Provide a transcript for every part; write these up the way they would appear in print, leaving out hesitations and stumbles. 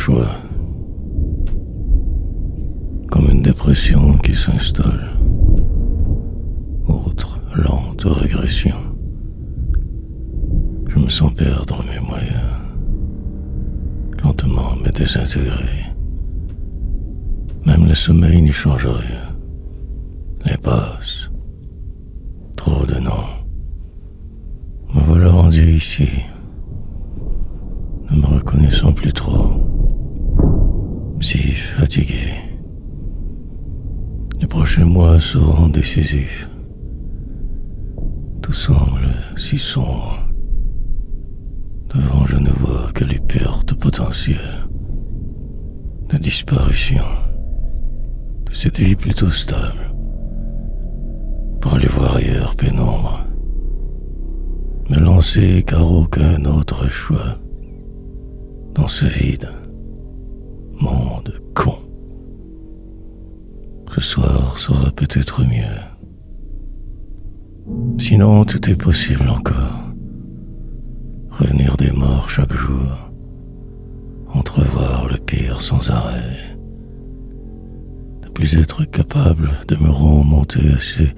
choix. Comme une dépression qui s'installe. Autre lente régression. Je me sens perdre mes moyens. Lentement me désintégrer. Même le sommeil n'y change rien. Les passes. Trop de noms. Me voilà rendu ici. Ne me reconnaissant plus trop. Si fatigué. Les prochains mois seront décisifs. Tout semble si sombre. Devant, je ne vois que les pertes potentielles. La disparition de cette vie plutôt stable. Pour aller voir ailleurs pénombre. Me lancer car aucun autre choix. Dans ce vide. Monde con. Ce soir sera peut-être mieux. Sinon, tout est possible encore. Revenir des morts chaque jour. Entrevoir le pire sans arrêt. Ne plus être capable de me remonter assez.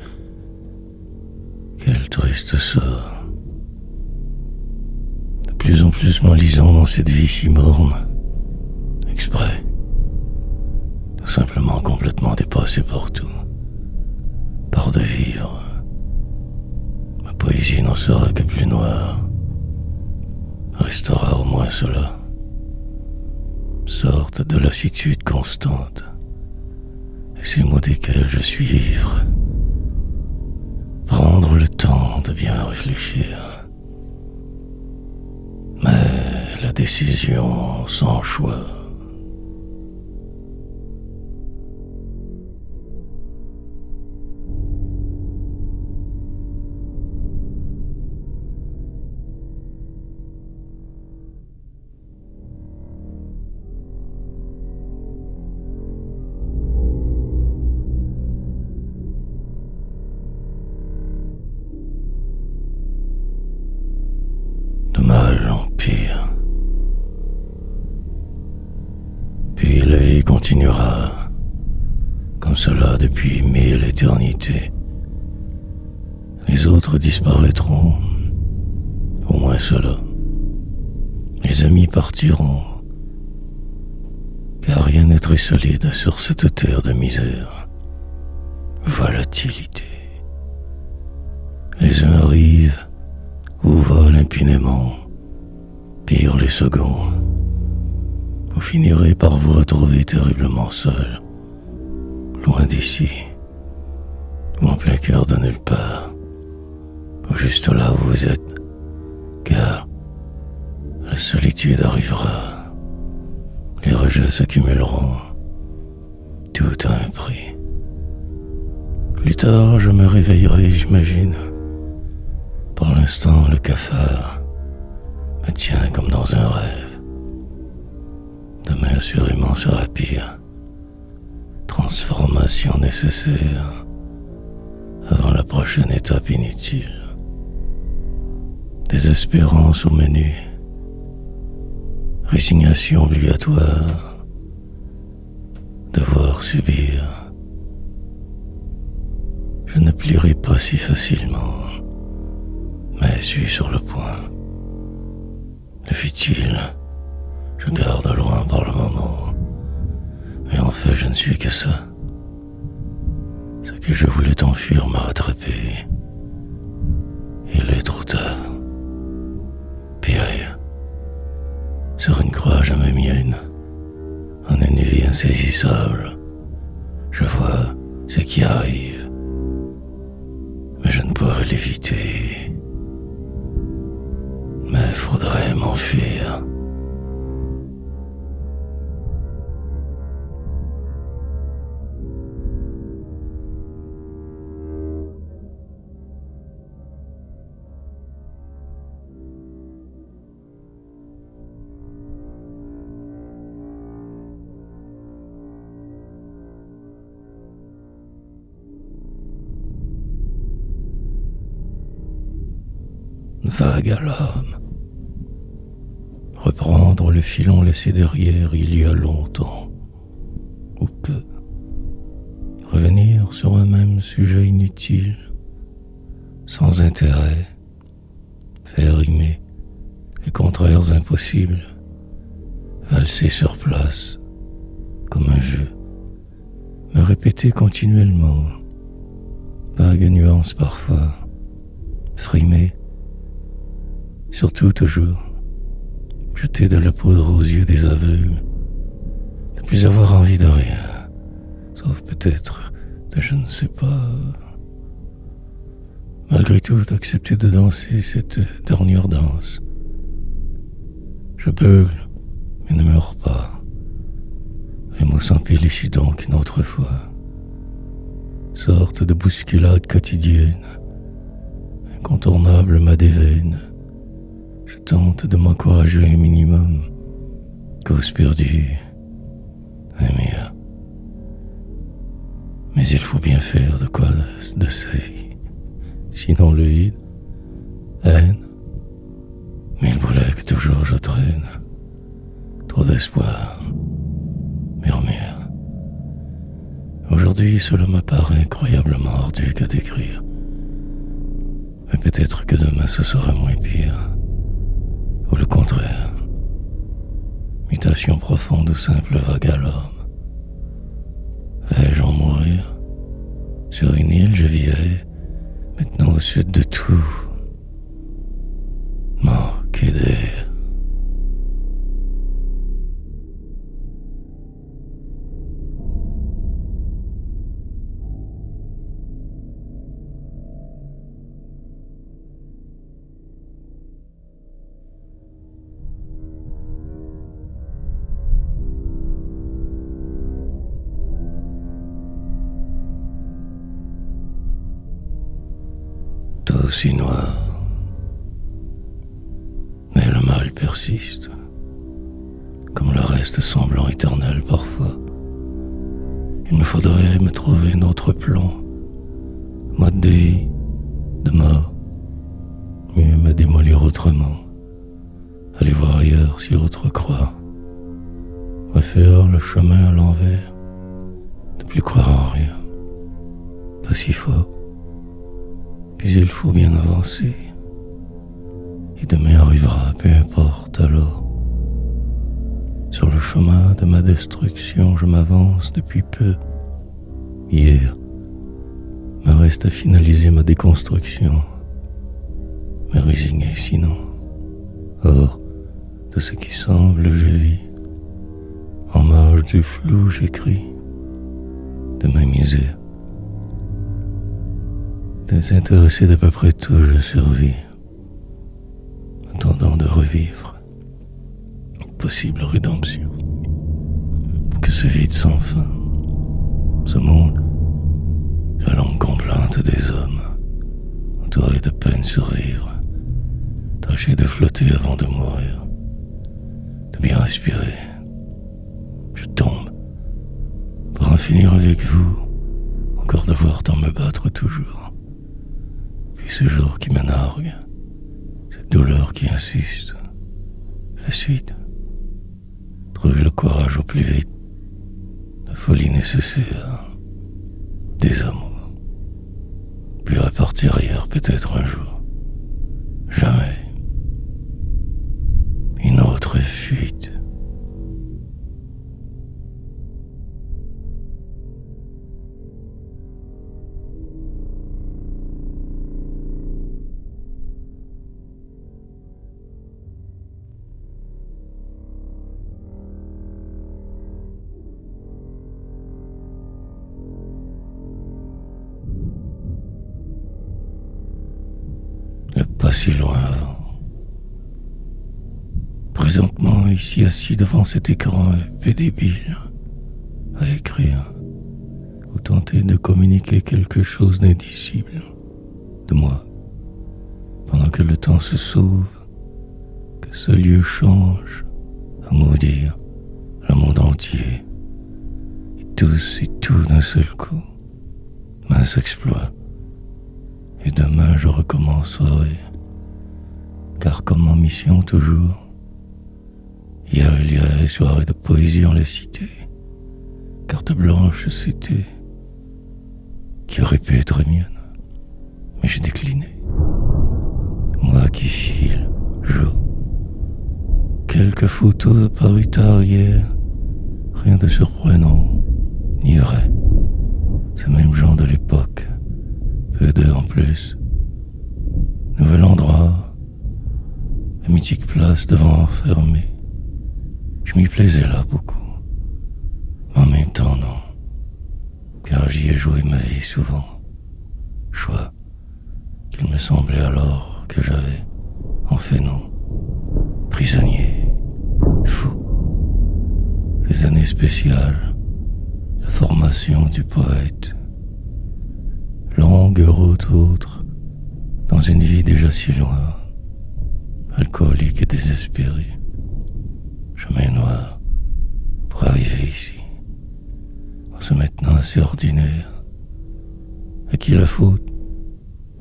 Quel triste sort. De plus en plus m'enlisant dans cette vie si morne. Exprès. Tout simplement complètement dépassé par tout. Par de vivre. Ma poésie n'en sera que plus noire. Restera au moins cela. Sorte de lassitude constante. Et ces mots desquels je suis ivre. Prendre le temps de bien réfléchir. Mais la décision sans choix. De mal en pire. Puis la vie continuera, comme cela depuis 1000 éternités. Les autres disparaîtront, au moins cela. Les amis partiront, car rien n'est très solide sur cette terre de misère. Volatilité. Les uns arrivent, ou volent impunément, pire les seconds. Vous finirez par vous retrouver terriblement seul, loin d'ici, ou en plein cœur de nulle part, ou juste là où vous êtes, car la solitude arrivera, les rejets s'accumuleront, tout a un prix. Plus tard, je me réveillerai, j'imagine. Pour l'instant, le cafard me tient comme dans un rêve. Demain, assurément, sera pire. Transformation nécessaire avant la prochaine étape inutile. Désespérance au menu. Résignation obligatoire. Devoir subir. Je ne plierai pas si facilement. Mais suis sur le point. Le fit-il, je garde loin par le moment. Mais en fait, je ne suis que ça. Ce que je voulais t'enfuir m'a rattrapé. Il est trop tard. Pire, sur une croix jamais mienne, en une vie insaisissable, je vois ce qui arrive. Mais je ne pourrai l'éviter. Mais faudrait m'enfuir. Vague à l'âme, reprendre le filon laissé derrière il y a longtemps, ou peu, revenir sur un même sujet inutile, sans intérêt, faire rimer les contraires impossibles, valser sur place, comme un jeu, me répéter continuellement, vague nuance parfois, frimer, surtout toujours, jeter de la poudre aux yeux des aveugles, ne plus avoir envie de rien, sauf peut-être de je ne sais pas. Malgré tout, d'accepter de danser cette dernière danse. Je beugle, mais ne meurs pas. Les mots s'empilent ici donc une autre fois. Sorte de bousculade quotidienne, incontournable m'a des veines. Je tente de m'encourager un minimum. Cause perdue, un mien. Mais il faut bien faire de quoi de sa vie. Sinon le vide, haine, mille boulets que toujours je traîne. Trop d'espoir, murmure. Aujourd'hui cela m'apparaît incroyablement ardu qu'à décrire. Mais peut-être que demain ce sera moins pire. Ou le contraire. Mutation profonde ou simple vague à l'homme. Vais-je en mourir? Sur une île je vivais, maintenant au sud de tout. Manquer d'air. Tout aussi noir. Mais le mal persiste, comme le reste semblant éternel parfois. Il me faudrait me trouver un autre plan, mode de vie, de mort, mieux me démolir autrement, aller voir ailleurs si autre croit, refaire le chemin à l'envers, ne plus croire en rien, pas si fort. Puis il faut bien avancer. Et demain arrivera, peu importe alors. Sur le chemin de ma destruction, je m'avance depuis peu. Hier, me reste à finaliser ma déconstruction. Me résigner sinon. Or, de ce qui semble, je vis. En marge du flou, j'écris. De ma misère. Désintéressé d'à peu près tout, je survis, attendant de revivre une possible rédemption. Que ce vide sans fin, ce monde, la longue complainte des hommes, entouré de peine survivre, tâcher de flotter avant de mourir, de bien respirer. Je tombe pour en finir avec vous, encore devoir tant me battre toujours. Ce jour qui me nargue, cette douleur qui insiste, la suite, trouver le courage au plus vite, la folie nécessaire, des amours, puis repartir ailleurs peut-être un jour, jamais, une autre fuite. Pas si loin avant. Présentement, ici assis devant cet écran épais débile, à écrire, ou tenter de communiquer quelque chose d'indicible de moi, pendant que le temps se sauve, que ce lieu change, à maudire le monde entier, et tous et tout d'un seul coup, mince exploit, et demain je recommencerai. Car comme en mission toujours, Hier, il y a les soirées de poésie en la cité. Carte blanche, c'était qui aurait pu être mienne, mais j'ai décliné. Moi qui file, joue. Quelques photos parues tard hier, rien de surprenant, ni vrai. Ces mêmes gens de l'époque, peu d'eux en plus. Nouvel endroit, la mythique place devant fermée. Je m'y plaisais là beaucoup, mais en même temps non, car j'y ai joué ma vie souvent. Choix qu'il me semblait alors que j'avais en fait non. Prisonnier, fou. Des années spéciales, la formation du poète. Longue route autre, dans une vie déjà si loin, alcoolique et désespéré. Chemin noir pour arriver ici, en se maintenant assez ordinaire. À qui la faute?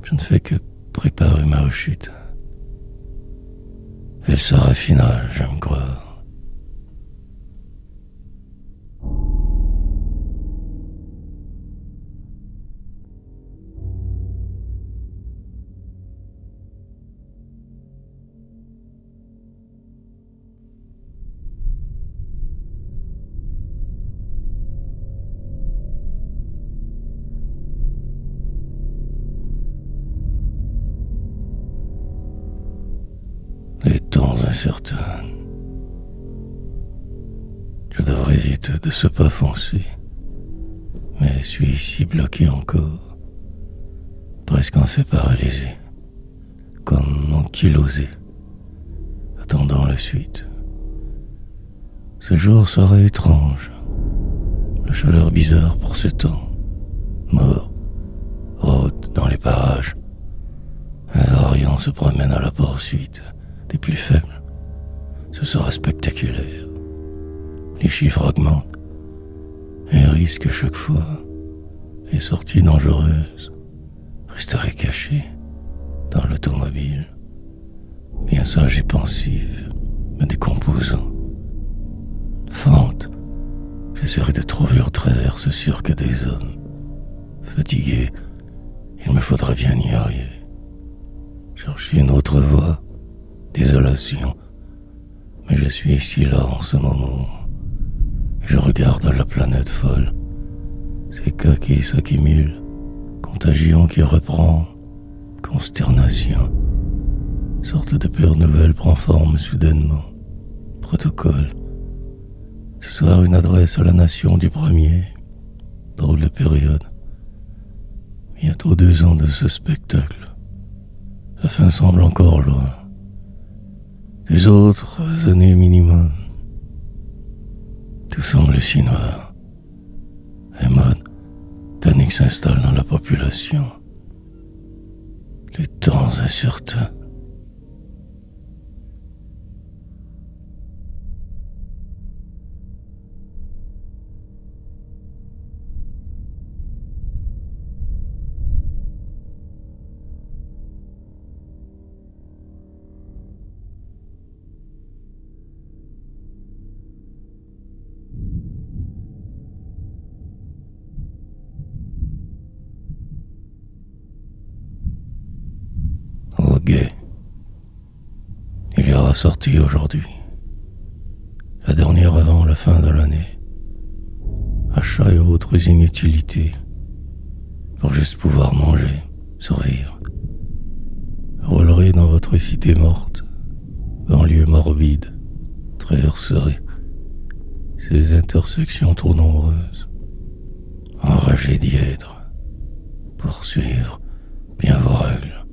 Je ne fais que préparer ma rechute. Elle sera finale, j'aime croire. Les temps incertains. Je devrais éviter de ce pas foncer, mais suis ici bloqué encore, presque en fait paralysé, comme ankylosé, attendant la suite. Ce jour sera étrange, la chaleur bizarre pour ce temps, mort, rôde dans les parages. Un variant se promène à la poursuite des plus faibles. Ce sera spectaculaire. Les chiffres augmentent et risquent chaque fois. Les sorties dangereuses resteraient cachées dans l'automobile, bien sage et pensif, me décomposant. Fente, j'essaierai de trouver au travers ce cirque des hommes. Fatigué, il me faudra bien y arriver. Chercher une autre voie, désolation, mais je suis ici là en ce moment. Je regarde la planète folle, ces cas qui s'accumulent, contagion qui reprend, consternation. Sorte de pure nouvelle prend forme soudainement. Protocole. Ce soir une adresse à la nation du premier. Drôle de période. Bientôt 2 ans de ce spectacle. La fin semble encore loin. Des autres années minimum. Tout semble si noir. Un mode panique s'installe dans la population. Les temps incertains. Au guet. Il y aura sortie aujourd'hui. La dernière avant la fin de l'année. Achats et autres inutilités. Pour juste pouvoir manger, survivre. Roulerez dans votre cité morte, banlieue morbide, traverserez ces intersections trop nombreuses. Enragé d'y être, poursuivre bien vos règles,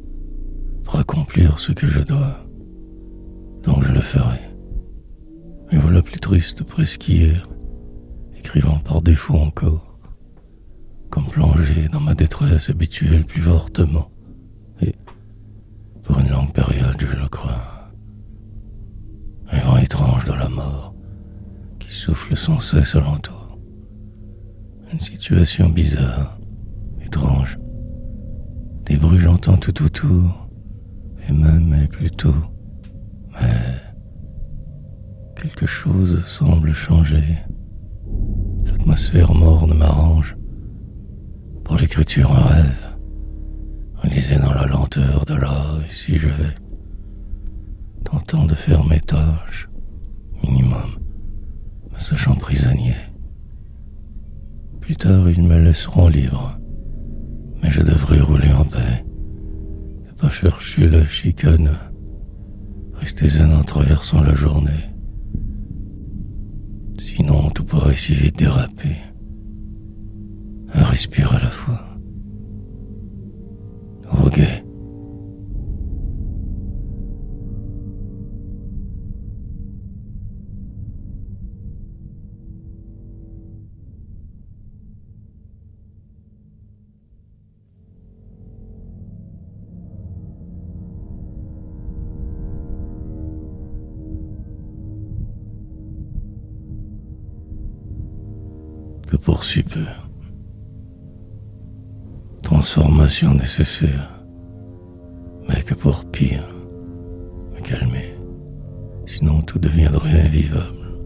pour accomplir ce que je dois. Donc je le ferai. Mais voilà plus triste presque hier, écrivant par défaut encore, comme plongé dans ma détresse habituelle plus fortement, et pour une longue période, je le crois. Un vent étrange de la mort qui souffle sans cesse alentour. Une situation bizarre, étrange. Des bruits j'entends tout autour, et même et plutôt. Mais Quelque chose semble changer. L'atmosphère morne m'arrange. Pour l'écriture, un rêve. Réalisé dans la lenteur de l'art, ici je vais. Tentant de faire mes tâches, minimum, me sachant prisonnier. Plus tard, ils me laisseront libre. Mais je devrais rouler en paix. Ne pas chercher la chicane. Rester zen en traversant la journée. Sinon, tout pourrait si vite déraper. Un respire à la fois. Voguer. Que pour si peu. Transformation nécessaire, mais que pour pire, me calmer, sinon tout deviendrait invivable.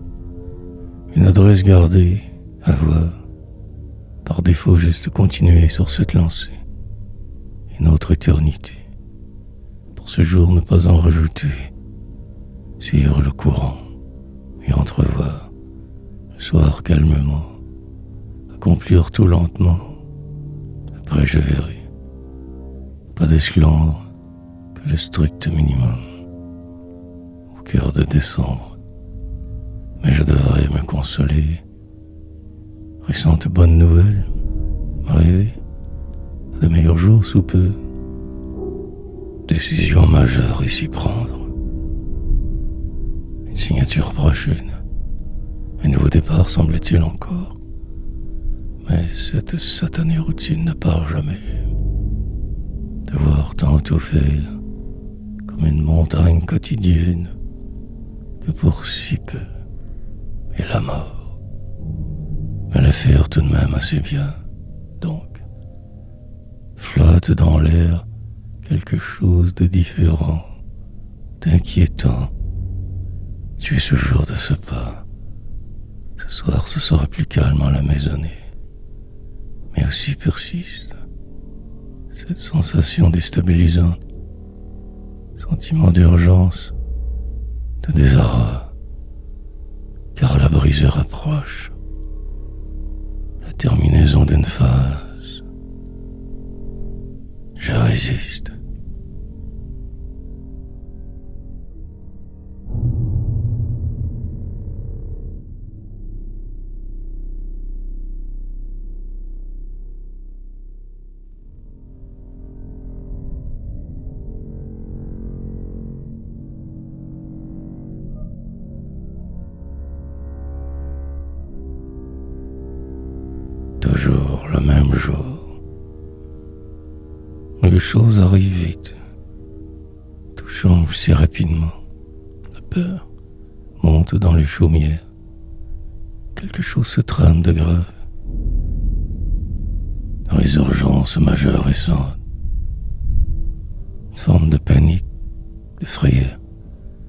Une adresse gardée, avoir, par défaut juste continuer sur cette lancée, une autre éternité, pour ce jour ne pas en rajouter, suivre le courant et entrevoir, le soir calmement, accomplir tout lentement. Après je verrai. Pas d'esclandre, que le strict minimum. Au cœur de décembre. Mais je devrais me consoler. Récente bonne nouvelle. M'arriver. À de meilleurs jours sous peu. Décision majeure ici prendre. Une signature prochaine. Un nouveau départ semble-t-il encore. Mais cette satanée routine ne part jamais. Devoir tantôt faire comme une montagne quotidienne que pour si peu et la mort. Mais la faire tout de même assez bien. Donc, flotte dans l'air quelque chose de différent, d'inquiétant. Tu es ce jour de ce pas. Ce soir, ce sera plus calme à la maisonnée. Mais aussi persiste cette sensation déstabilisante, sentiment d'urgence, de désarroi, car la brisure approche, la terminaison d'une phase. Je résiste. Toujours le même jour. Les choses arrivent vite. Tout change si rapidement. La peur monte dans les chaumières. Quelque chose se trame de grave. Dans les urgences majeures récentes. Une forme de panique, de frayeur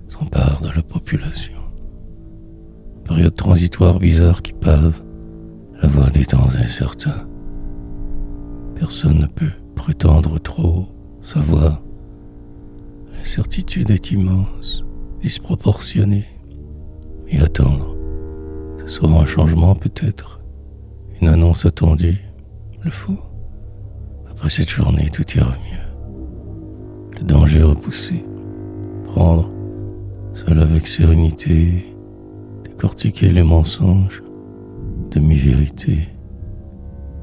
s'empare de la population. Période transitoire bizarre qui pave la voie des temps incertains. Personne ne peut prétendre trop savoir. L'incertitude est immense, disproportionnée. Et attendre, ce sera un changement peut-être, une annonce attendue, le faux. Après cette journée, tout ira mieux. Le danger repoussé, prendre, seul avec sérénité, décortiquer les mensonges, demi-vérité,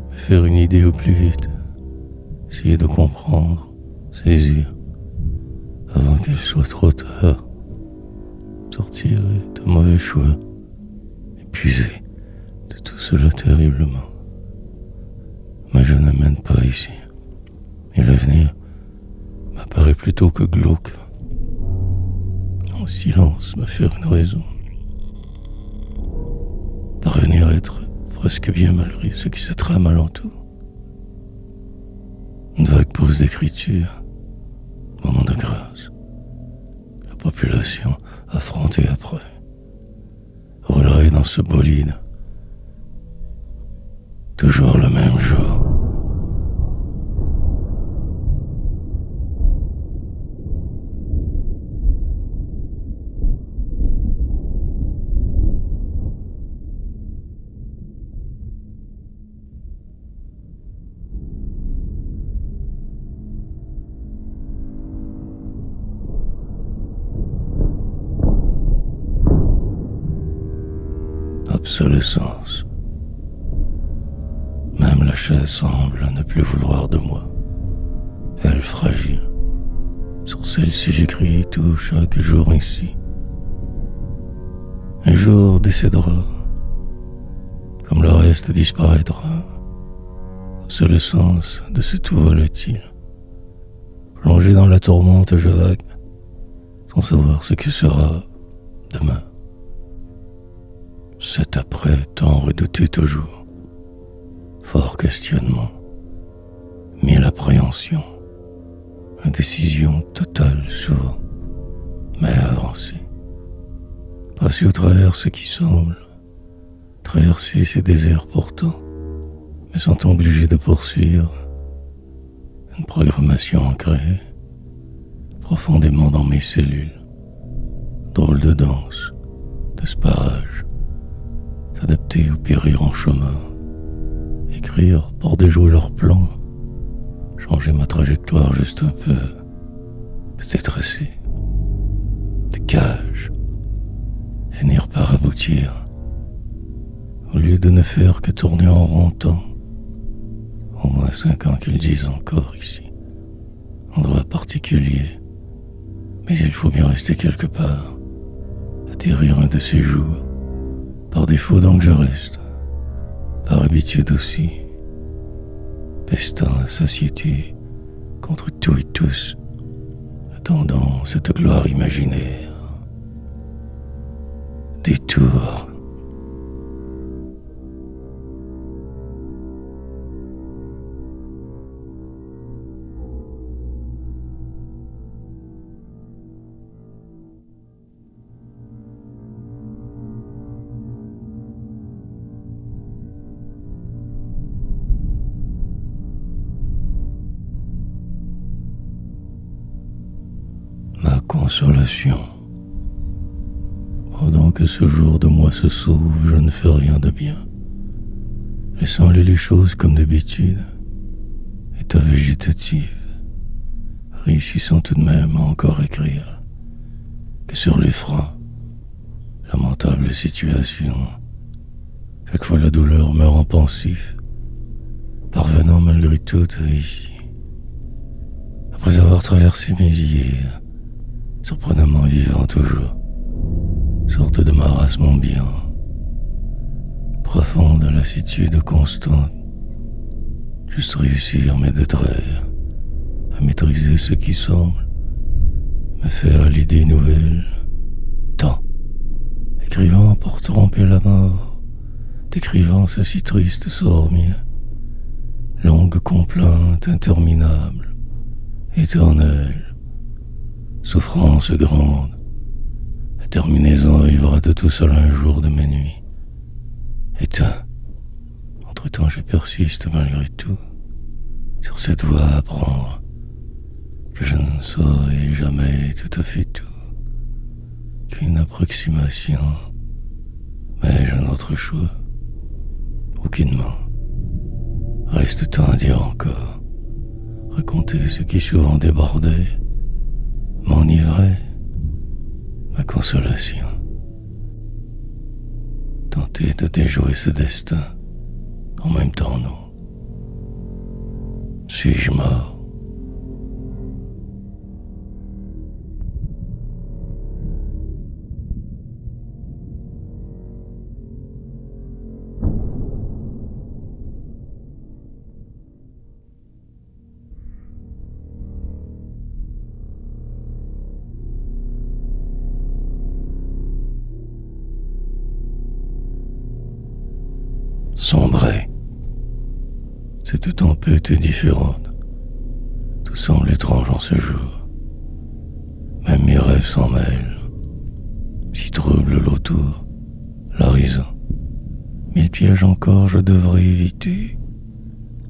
me faire une idée au plus vite, essayer de comprendre, saisir, avant qu'il soit trop tard, sortir de mauvais choix, épuisé de tout cela terriblement. Mais je ne mène pas ici, et l'avenir m'apparaît plutôt que glauque. Mon silence me fait une raison. Parvenir à être presque bien malgré ce qui se trame alentour. Une vague pause d'écriture, moment de grâce. La population affrontée après. roulerai dans ce bolide. Toujours le même jour. Obsolescence. Même la chaise semble ne plus vouloir de moi. Elle fragile. Sur celle-ci j'écris tout chaque jour ici. Un jour décédera, comme le reste disparaîtra. Obsolescence de ce tout volatile. Plongé dans la tourmente, je vague, sans savoir ce que sera demain. Cet après tant redouté toujours. Fort questionnement, mille appréhensions, indécision totale souvent, mais avancée. Passer au travers ce qui semble, traverser ces déserts pourtant, me sentant obligé de poursuivre une programmation ancrée profondément dans mes cellules. Drôle de danse, de sparage, s'adapter ou périr en chemin, écrire pour déjouer leurs plans, changer ma trajectoire juste un peu, peut-être assez, des cages, finir par aboutir, au lieu de ne faire que tourner en rond tant. Au moins 5 ans qu'ils disent encore ici, endroit particulier, mais il faut bien rester quelque part, atterrir un de ces jours, par défaut donc je reste, par habitude aussi, pestant la satiété contre tout et tous, attendant cette gloire imaginaire. Détour. Ma consolation. Pendant que ce jour de moi se sauve, je ne fais rien de bien, laissant aller les choses comme d'habitude, état végétatif, réussissant tout de même à encore écrire que sur les freins, lamentable situation. Chaque fois la douleur me rend pensif, parvenant malgré tout à ici. Après avoir traversé mes hier, surprenamment vivant toujours, sorte de marasme ambiant, profonde lassitude constante, juste réussir mes détraits, à maîtriser ce qui semble me faire l'idée nouvelle, tant, écrivant pour tromper la mort, décrivant ce si triste sormier, longue complainte interminable, éternelle, souffrance grande. La terminaison arrivera de tout seul un jour de mes nuits. Éteint. Entre-temps, je persiste malgré tout sur cette voie à prendre, que je ne saurai jamais tout à fait tout, qu'une approximation, mais j'ai un autre choix. Aucunement. Reste tant à dire encore, raconter ce qui souvent débordait, m'enivrait, ma consolation. Tenter de déjouer ce destin, en même temps non. Suis-je mort? Sombrer. C'est tout en peu différente. Tout semble étrange en ce jour. Même mes rêves s'en mêlent. Si trouble l'autour, l'horizon. 1000 pièges encore je devrais éviter,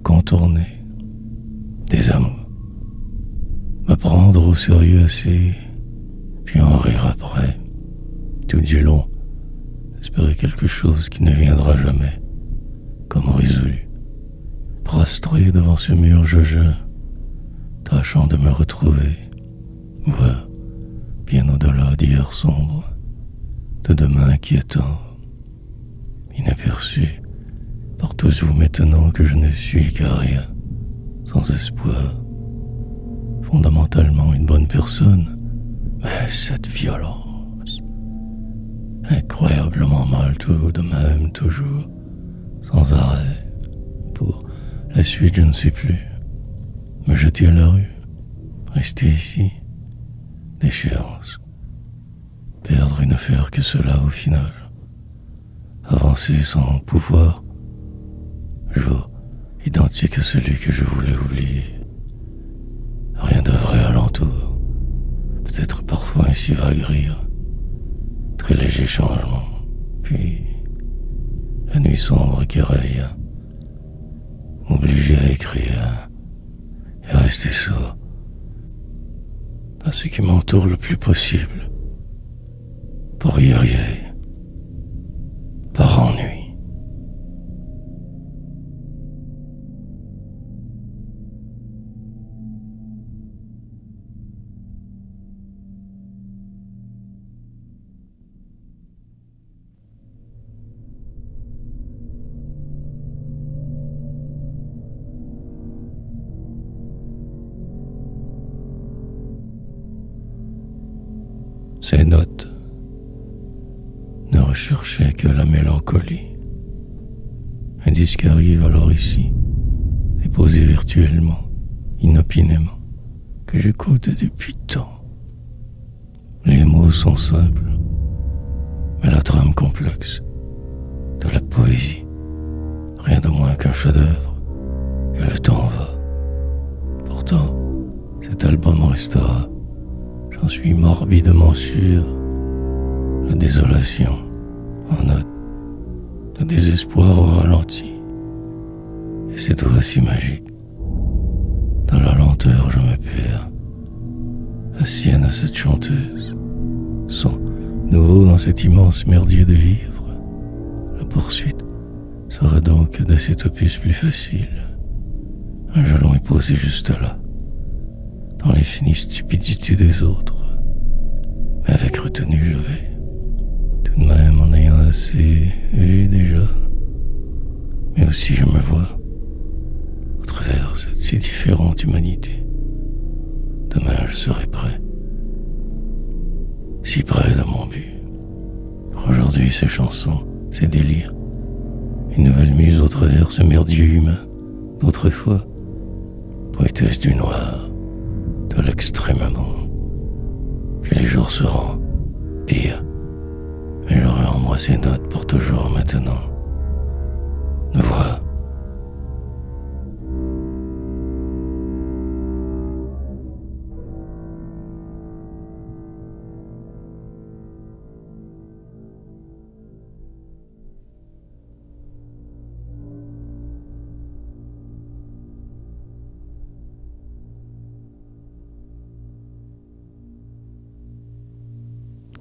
contourner des amours, me prendre au sérieux assez, puis en rire après, tout du long, espérer quelque chose qui ne viendra jamais, comme résolu. Prostré devant ce mur, je jeûne, tâchant de me retrouver, voir bien au-delà d'hier sombre, de demain inquiétant, inaperçu par tous vous maintenant que je ne suis qu'à rien, sans espoir, fondamentalement une bonne personne, mais cette violence, incroyablement mal tout de même toujours, sans arrêt, pour la suite je ne sais plus, me jeter à la rue, rester ici, déchéance, perdre et ne faire que cela au final, avancer sans pouvoir, jour identique à celui que je voulais oublier, rien de vrai alentour, peut-être parfois un si vague rire, très léger changement, puis la nuit sombre qui règne, m'obliger à écrire et rester sourd à ce qui m'entoure le plus possible, pour y arriver, par ennui. Ces notes ne recherchaient que la mélancolie. Un disque arrive alors ici, déposé virtuellement, inopinément, que j'écoute depuis tant. Les mots sont simples, mais la trame complexe, de la poésie, rien de moins qu'un chef-d'œuvre, et le temps va. Pourtant, cet album restera, j'en suis morbidement sûr, la désolation en note, le désespoir au ralenti. Et c'est tout aussi magique. Dans la lenteur, je me perds. La sienne à cette chanteuse. Son nouveau dans cet immense merdier de vivre. La poursuite sera donc de cet opus plus facile. Un jalon est posé juste là, dans l'infinie stupidité des autres. Mais avec retenue, je vais, tout de même en ayant assez vu déjà. Mais aussi je me vois, au travers cette si différente humanité. Demain je serai prêt, si près de mon but. Pour aujourd'hui, ces chansons, ces délires, une nouvelle muse au travers ce merdier humain d'autrefois, poétesse du noir, de l'extrêmement. Puis les jours seront pires, mais j'aurai en moi ces notes pour toujours maintenant. Me vois.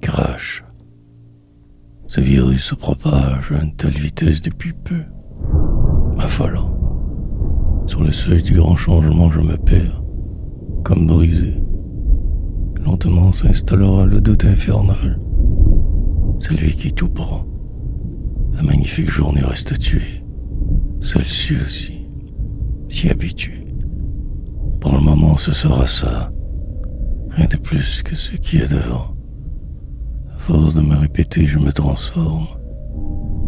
Crash. Ce virus se propage à une telle vitesse depuis peu, m'affolant. Sur le seuil du grand changement, je me perds, comme brisé. Lentement s'installera le doute infernal, celui qui tout prend. La magnifique journée reste tuée, celle-ci aussi, si habituée. Pour le moment, ce sera ça, rien de plus que ce qui est devant. À force de me répéter, je me transforme,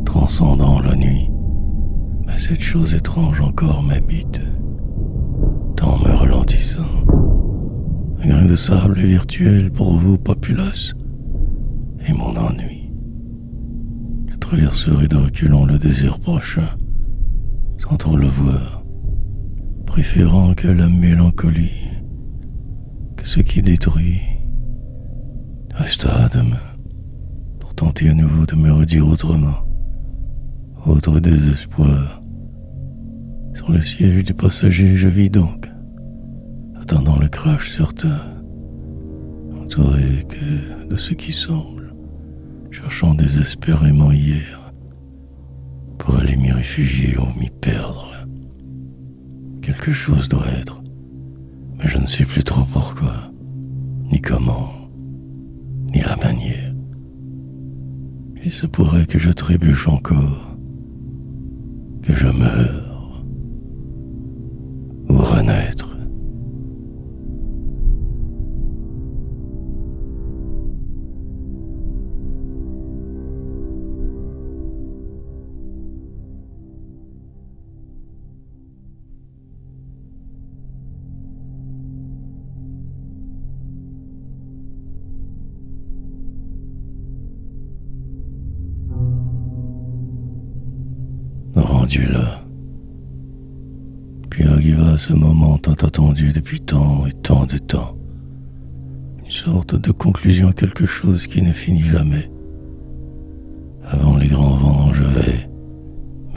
transcendant la nuit. Mais cette chose étrange encore m'habite, tant me ralentissant. Un grain de sable virtuel pour vous, populace, et mon ennui. Je traverserai de reculons le désert prochain, sans trop le voir, préférant que la mélancolie, que ce qui détruit, restera demain. tenter à nouveau de me redire autrement. Autre désespoir. Sur le siège du passager, je vis donc, attendant le crash certain, entouré que de ce qui semble, cherchant désespérément hier, pour aller m'y réfugier ou m'y perdre. Quelque chose doit être, mais je ne sais plus trop pourquoi, ni comment, ni la manière. Il se pourrait que je trébuche encore, que je meure, ou renaître. Rendu là, puis arriva ce moment tant attendu depuis tant et tant de temps, une sorte de conclusion à quelque chose qui ne finit jamais. Avant les grands vents, je vais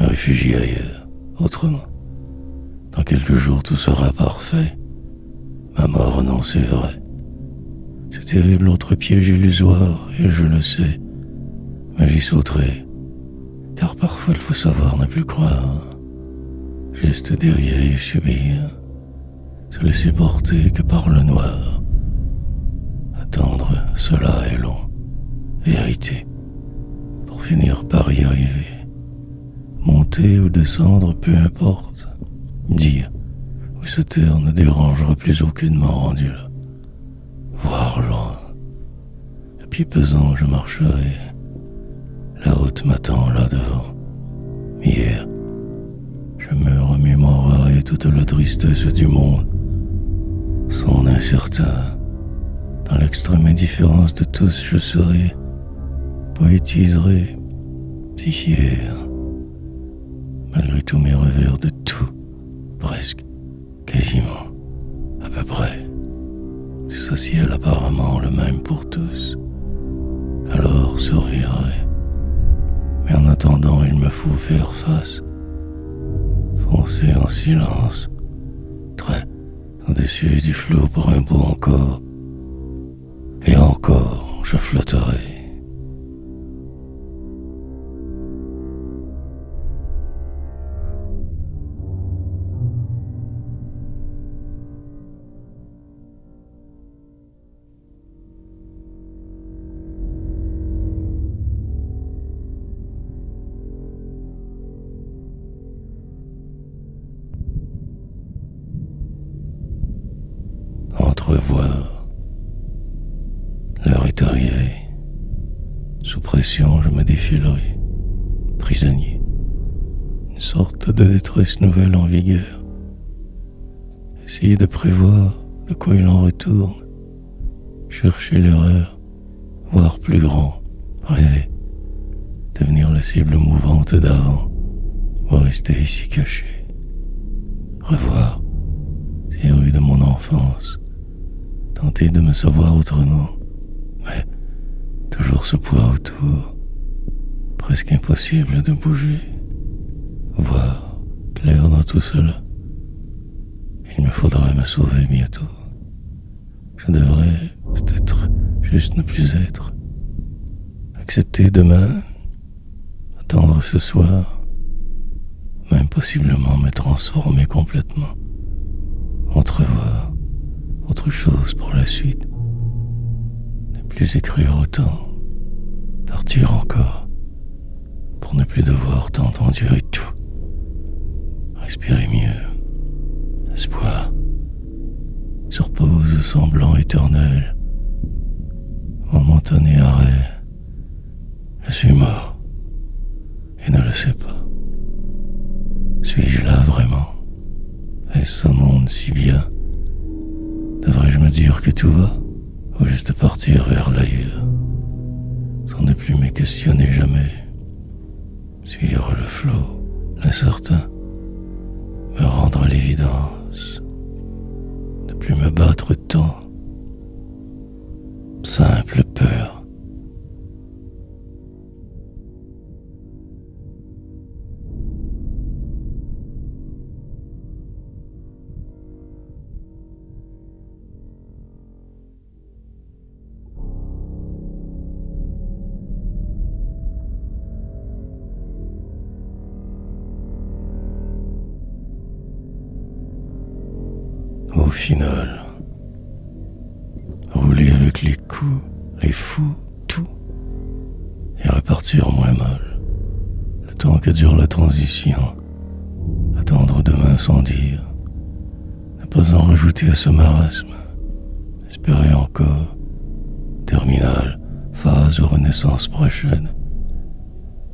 me réfugier ailleurs, autrement. Dans quelques jours, tout sera parfait. Ma mort, non, c'est vrai. Ce terrible autre piège illusoire, et je le sais, mais j'y sauterai. Car parfois il faut savoir ne plus croire, juste dériver et subir, se laisser porter que par le noir. Attendre, cela est long, vérité, pour finir par y arriver. Monter ou descendre, peu importe. Dire ou se taire ne dérangera plus aucunement rendu là. Voir loin. À pied pesant, je marcherai. La route m'attend là devant. Hier, je me remémorerai toute la tristesse du monde, son incertain. Dans l'extrême indifférence de tous, je serai, poétiserai, si fier. Malgré tous mes revers de tout, presque, quasiment, à peu près. Ce ciel apparemment le même pour tous. Alors survivrai. Mais en attendant, il me faut faire face, foncer en silence, très au-dessus du flot pour un bout encore, et encore je flotterai. Entrevoir. L'heure est arrivée. Sous pression, je me défilerai, prisonnier. Une sorte de détresse nouvelle en vigueur. Essayer de prévoir de quoi il en retourne. Chercher l'erreur, voir plus grand, rêver. Devenir la cible mouvante d'avant, ou rester ici caché. Revoir ces rues de mon enfance. Tenter de me savoir autrement, mais toujours ce poids autour, presque impossible de bouger. Voir clair dans tout cela. Il me faudrait me sauver bientôt. Je devrais peut-être juste ne plus être. Accepter demain, attendre ce soir, même possiblement me transformer complètement. Entrevoir autre chose pour la suite. Ne plus écrire autant. Partir encore. Pour ne plus devoir tant endurer tout. Respirer mieux. Espoir. Sur pause semblant éternel. Momentané arrêt. Je suis mort. Et ne le sais pas. Suis-je là vraiment? Est-ce un monde si bien? Devrais-je me dire que tout va, ou juste partir vers l'ailleurs, sans ne plus me questionner jamais, suivre le flot, l'incertain, me rendre à l'évidence, ne plus me battre tant, simple peur. final, rouler avec les coups, les fous, tout, et repartir moins mal. Le temps que dure la transition, attendre demain sans dire, ne pas en rajouter à ce marasme, espérer encore, terminale, phase ou renaissance prochaine,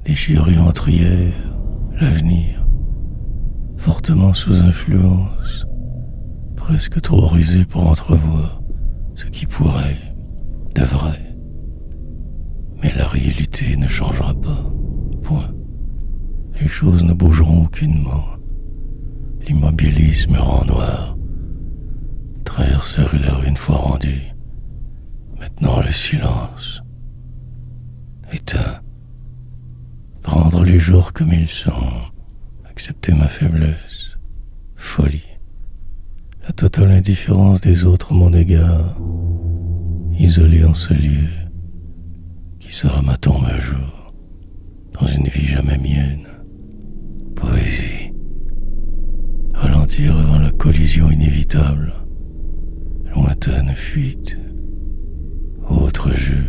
déchirer entre hier, l'avenir, fortement sous influence, presque trop rusé pour entrevoir ce qui pourrait, devrait. Mais la réalité ne changera pas, point. Les choses ne bougeront aucunement. L'immobilisme rend noir. Traverser l'air une fois rendu. Maintenant le silence. Éteint. Prendre les jours comme ils sont. Accepter ma faiblesse. Folie. La totale indifférence des autres à mon égard. Isolé en ce lieu qui sera ma tombe un jour, dans une vie jamais mienne. Poésie. Ralentir avant la collision inévitable. Lointaine fuite. Autre jeu.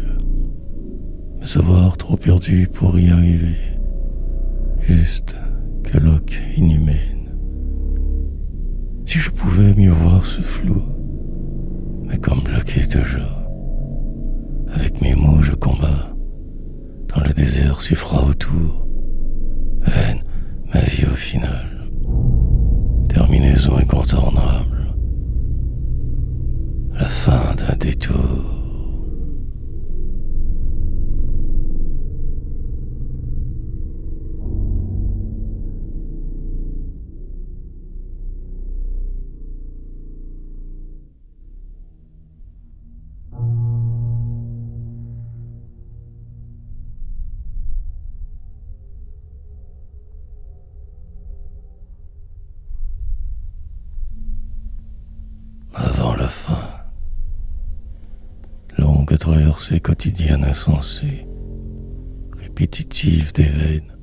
Me savoir trop perdu pour y arriver. Juste colloque inhumaine. Si je pouvais mieux voir ce flou, mais comme bloqué toujours. Avec mes mots je combats, dans le désert si froid autour. Vaine ma vie au final. Terminaison incontournable. La fin d'un détour. Avant la fin, longue traversée quotidienne insensée, répétitive des veines,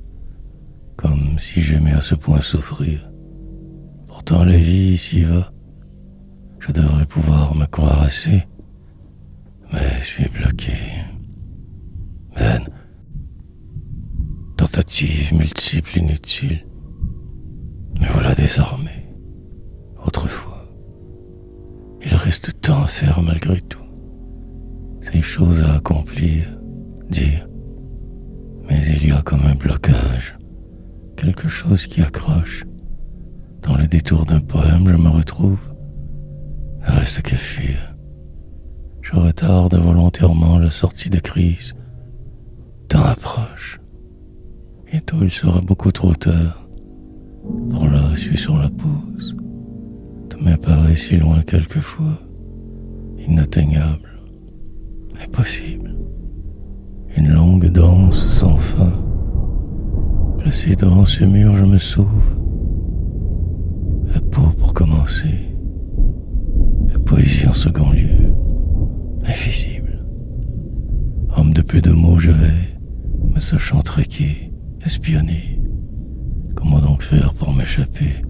comme si j'aimais à ce point souffrir. Pourtant la vie ici va, je devrais pouvoir me croire assez, mais je suis bloqué. Vaine, tentatives multiples inutiles, me voilà désarmé. Autrefois, il reste tant à faire malgré tout. Ces choses à accomplir, dire. Mais il y a comme un blocage, quelque chose qui accroche. Dans le détour d'un poème, je me retrouve. Ne reste qu'à fuir. Je retarde volontairement la sortie de crise. Temps approche. Bientôt il sera beaucoup trop tard. Pour là, je suis sur la pause. Demain paraît si loin quelquefois, inatteignable, impossible. Une longue danse sans fin. Placé devant ce mur, je me sauve. La peau pour commencer. La poésie en second lieu. Invisible. Homme de peu de mots, je vais, me sachant traquer, espionner. Comment donc faire pour m'échapper,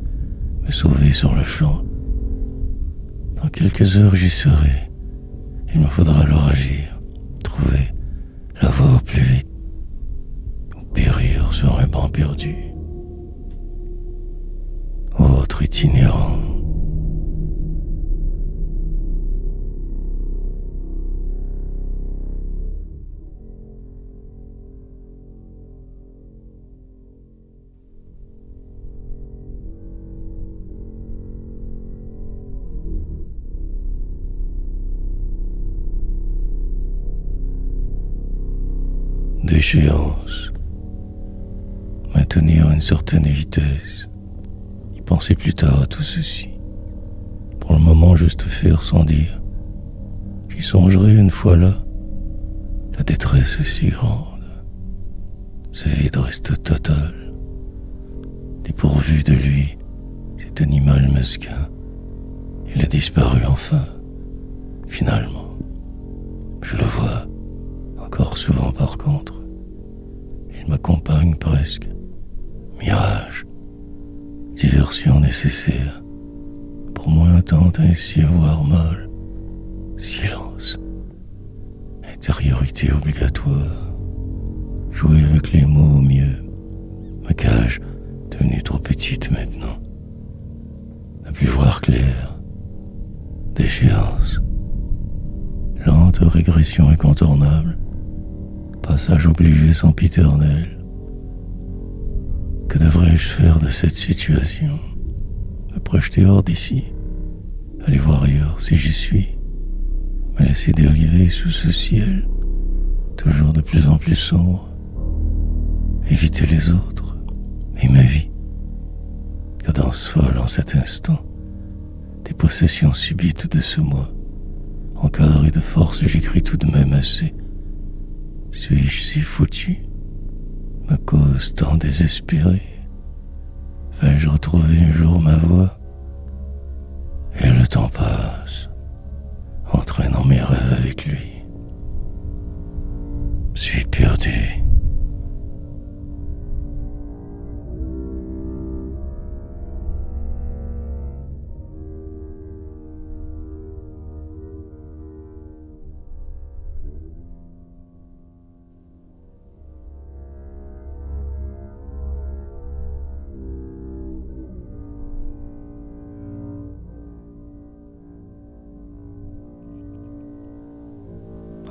me sauver sur le champ? Dans quelques heures j'y serai. Il me faudra alors agir, trouver la voie au plus vite, ou périr sur un banc perdu. Autre itinérant. D'échéance. Maintenir une certaine vitesse. Y penser plus tard à tout ceci. Pour le moment, juste faire sans dire. J'y songerai une fois là. La détresse est si grande. Ce vide reste total. Dépourvu de lui, cet animal mesquin. Il a disparu enfin. Finalement. Je le vois. Encore souvent par contre. Il m'accompagne presque. Mirage. Diversion nécessaire. Pour moi m'attend ainsi à voir mal. Silence. Intériorité obligatoire. Jouer avec les mots au mieux. Ma cage, devenue trop petite maintenant. Ne plus voir clair. Déchéance. Lente régression incontournable. Passage obligé sempiternel. Que devrais-je faire de cette situation? Me projeter hors d'ici? Aller voir ailleurs si j'y suis? Me laisser dériver sous ce ciel, toujours de plus en plus sombre? Éviter les autres et ma vie? Cadence folle en cet instant, des possessions subites de ce moi. Encadré de force, j'écris tout de même assez. Suis-je si foutu? Ma cause tant désespérée. Vais-je retrouver un jour ma voix? Et le temps passe, entraînant mes rêves avec lui. Suis perdu.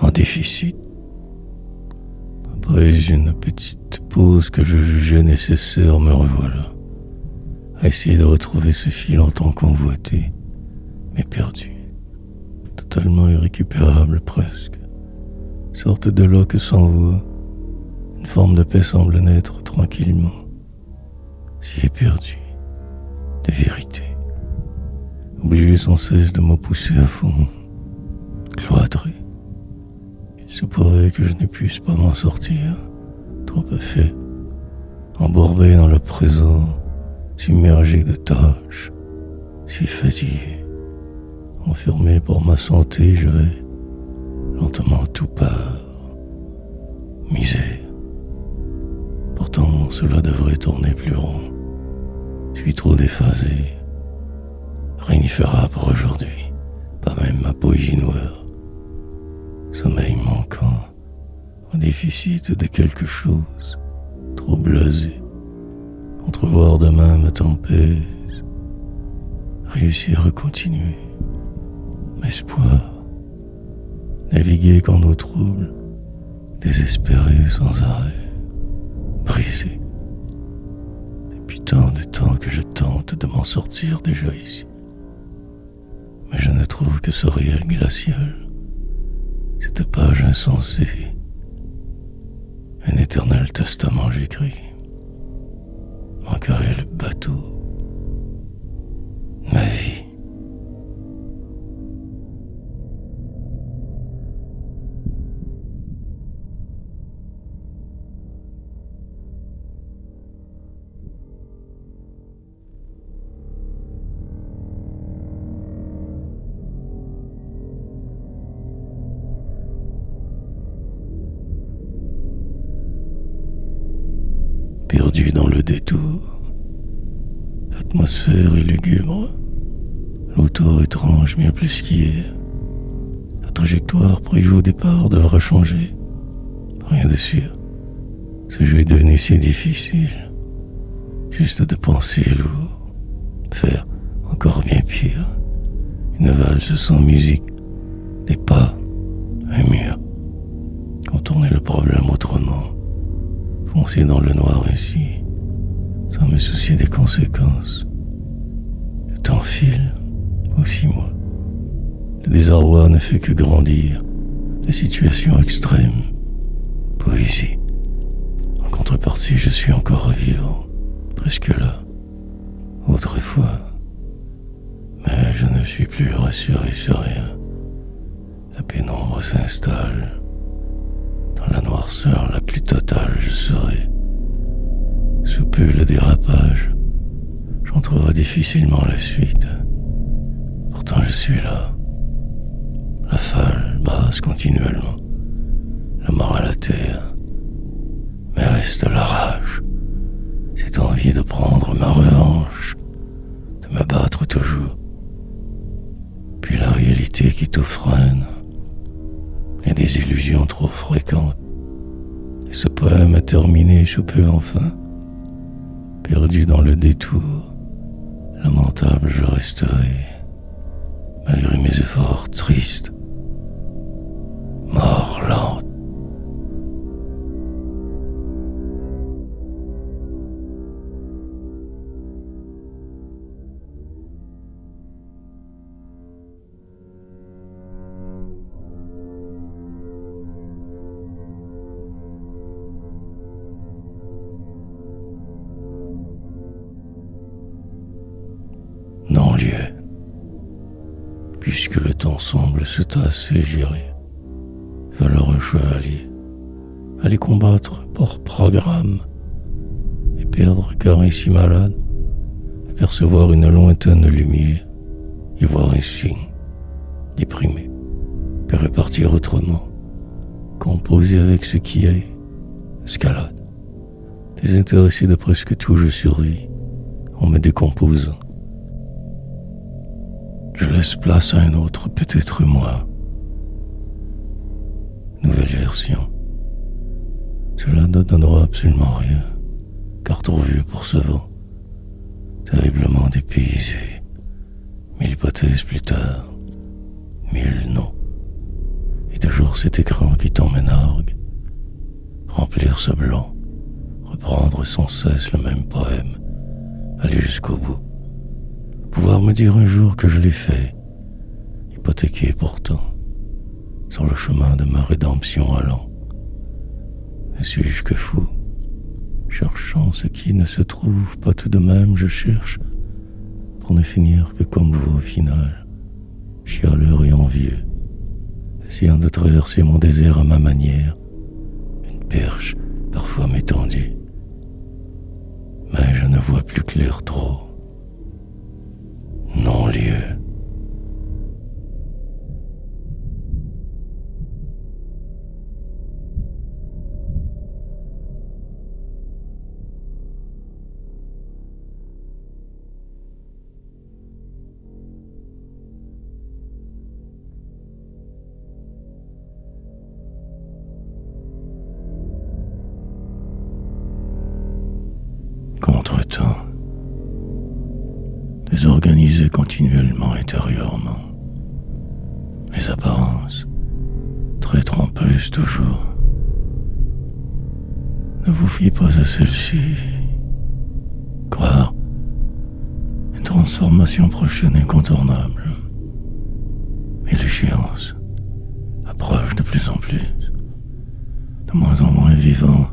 En déficit. Après une petite pause que je jugeais nécessaire, me revoilà, à essayer de retrouver ce fil longtemps convoité, mais perdu, totalement irrécupérable presque, sorte de loque sans voix. Une forme de paix semble naître tranquillement, si éperdu, de vérité, obligé sans cesse de me pousser à fond, cloîtré. Il se pourrait que je ne puisse pas m'en sortir, trop fait, embourbé dans le présent, submergé de tâches, si fatigué, enfermé pour ma santé, je vais, lentement tout part, misère. Pourtant cela devrait tourner plus rond, je suis trop déphasé, rien n'y fera pour aujourd'hui, pas même ma poésie noire. Sommeil manquant, en déficit de quelque chose, trop blasé, entrevoir demain me tempête, réussir à continuer, espoir, naviguer quand nos troubles, désespéré sans arrêt, brisé. Depuis tant de temps que je tente de m'en sortir déjà ici, mais je ne trouve que ce réel glacial. Cette page insensée, un éternel testament j'écris, manquerait le bateau, ma vie. Perdu dans le détour, l'atmosphère est lugubre, l'auto étrange bien plus qu'hier. La trajectoire prévue au départ devra changer, rien de sûr. Ce jeu est devenu si difficile, juste de penser est lourd. Faire encore bien pire, une valse sans musique, des pas, un mur. Contourner le problème autrement. Foncer dans le noir ainsi, sans me soucier des conséquences. Le temps file, aussi moi. Le désarroi ne fait que grandir, la situation extrême. Poésie. En contrepartie, je suis encore vivant, presque là, autrefois. Mais je ne suis plus rassuré sur rien. La pénombre s'installe. Dans la noirceur la plus totale, je serai. Sous peu le dérapage, j'entrerai difficilement la suite. Pourtant je suis là. La falle brasse continuellement, la mort à la terre. Mais reste la rage, cette envie de prendre ma revanche, de me battre toujours, réalité qui tout freine, et des illusions trop fréquentes. Et ce poème a terminé sous peu enfin, perdu dans le détour. Lamentable je resterai, malgré mes efforts tristes, mort lente. Non-lieu, puisque le temps semble se tasser, j'irai, valeureux chevalier, aller combattre pour programme, et perdre cœur si malade, apercevoir une lointaine lumière, y voir un signe, déprimé, puis repartir autrement, composer avec ce qui est, escalade, désintéressé de presque tout je survis, en me décomposant. Je laisse place à un autre, peut-être moi. Nouvelle version. Cela ne donnera absolument rien, car trop vieux pour ce vent, terriblement dépaysé. 1000 hypothèses plus tard, 1000 noms. Et toujours cet écran qui t'emmenargue, remplir ce blanc, reprendre sans cesse le même poème, aller jusqu'au bout. Pouvoir me dire un jour que je l'ai fait, hypothéqué pourtant, sur le chemin de ma rédemption allant. Ne suis-je que fou, cherchant ce qui ne se trouve pas tout de même, je cherche, pour ne finir que comme vous au final, chialeur et envieux, essayant de traverser mon désert à ma manière, une perche parfois m'étendue. Mais je ne vois plus clair trop. Non-lieu. Contre-temps. Désorganisé continuellement intérieurement. Les apparences, très trompeuses toujours. Ne vous fiez pas à celle-ci. Croire une transformation prochaine incontournable. Et l'échéance approche de plus en plus, de moins en moins vivant.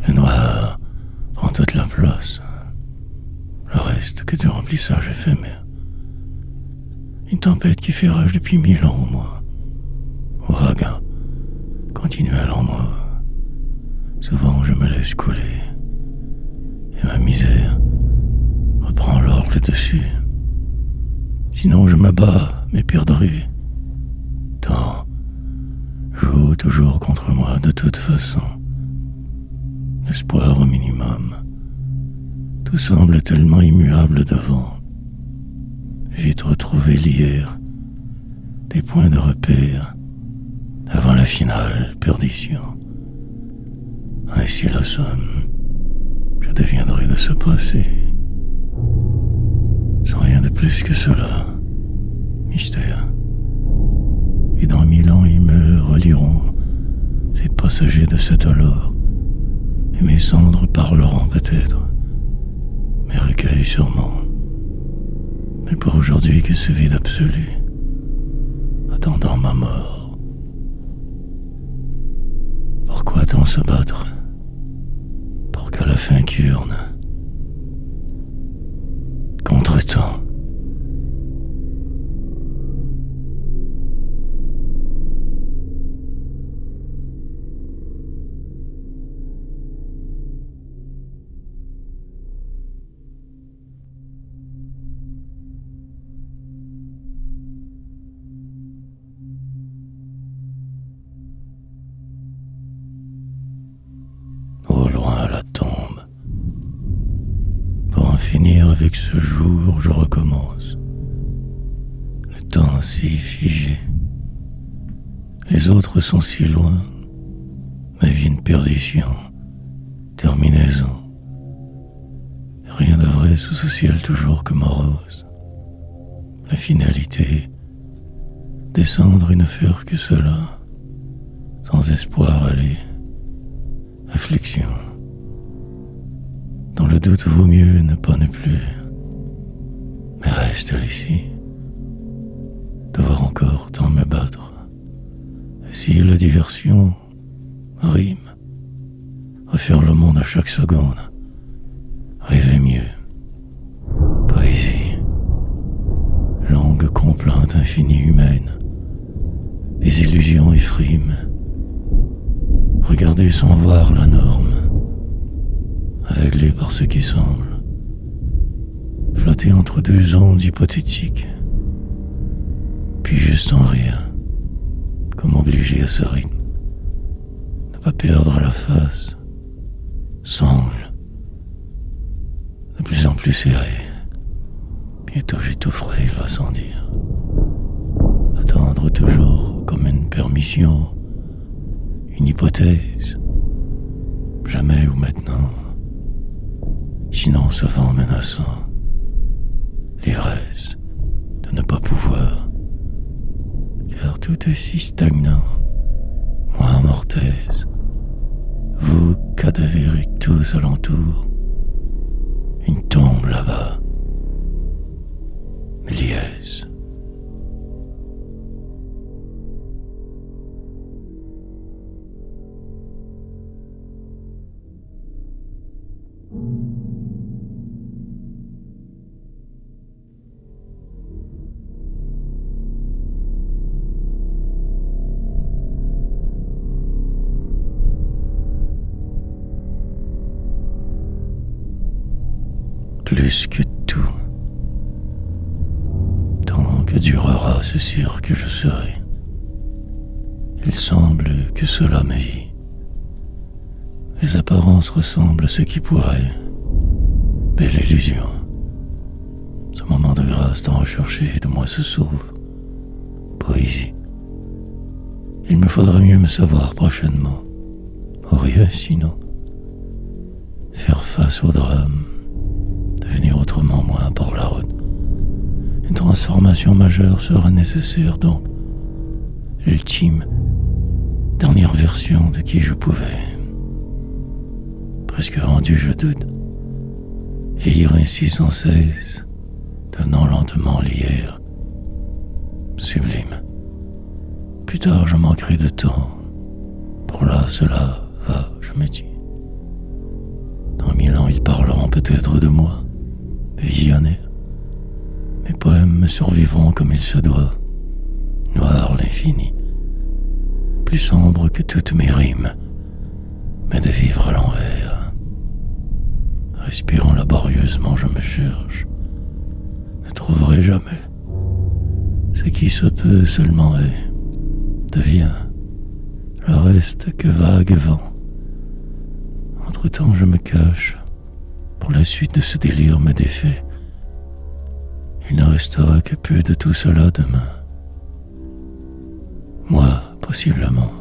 Le noir prend toute la place. Le reste que du remplissage éphémère. Une tempête qui fait rage depuis 1000 ans en moi. Ouragan continuel en moi. Souvent je me laisse couler. Et ma misère reprend alors le dessus. Sinon je m'abats, m'éperdrai. Tant joue toujours contre moi de toute façon. L'espoir au minimum. Tout semble tellement immuable devant. Vite retrouver l'hier, des points de repère, avant la finale perdition. Ainsi la somme, je deviendrai de ce passé, sans rien de plus que cela, mystère. Et dans 1000 ans ils me relieront, ces passagers de cet alors, et mes cendres parleront peut-être. Mes recueils sûrement. Mais pour aujourd'hui que ce vide absolu, attendant ma mort. Pourquoi tant se battre pour qu'à la fin qu'urne contre-temps. Finir avec ce jour, je recommence. Le temps si figé. Les autres sont si loin. Ma vie une perdition, terminaison. Rien de vrai sous ce ciel toujours que morose. La finalité, descendre et ne faire que cela, sans espoir aller, affliction. Dans le doute vaut mieux ne pas ne plus, mais reste ici, devoir encore tant me battre. Et si la diversion rime, refaire le monde à chaque seconde, rêver mieux, poésie, longue complainte infinie humaine, des illusions effrimes, regarder sans voir la norme, aveuglé par ce qui semble, flotter entre deux ondes hypothétiques, puis juste en rire, comme obligé à ce rythme, ne pas perdre la face, sangle, de plus en plus serré, bientôt j'étoufferai, il va sans dire, attendre toujours comme une permission, une hypothèse, jamais ou maintenant, sinon ce vent menaçant, l'ivresse de ne pas pouvoir, car tout est si stagnant, moi mortaise, vous cadavériques tous alentour, une tombe là-bas, liesse. Plus que tout, tant que durera ce cirque je serai. Il semble que cela me vit. Les apparences ressemblent à ce qui pourrait. Belle illusion. Ce moment de grâce tant recherché de moi se sauve. Poésie. Il me faudra mieux me savoir prochainement. Rien sinon. Faire face au drame. Devenir autrement moins par la route. Une transformation majeure sera nécessaire donc. L'ultime, dernière version de qui je pouvais. Presque rendu, je doute. Vieillir ainsi sans cesse, devenant lentement l'hier. Sublime. Plus tard, je manquerai de temps. Pour là, cela va, je me dis. Dans 1000 ans, ils parleront peut-être de moi, visionnaire. Mes poèmes me survivront comme il se doit. Noir l'infini, plus sombre que toutes mes rimes, mais de vivre à l'envers. Respirant laborieusement, je me cherche. Ne trouverai jamais. Ce qui se peut seulement est, devient, le reste que vague vent. Entre-temps, je me cache. Pour la suite de ce délire me défait. Il ne restera que peu de tout cela demain. Moi, possiblement.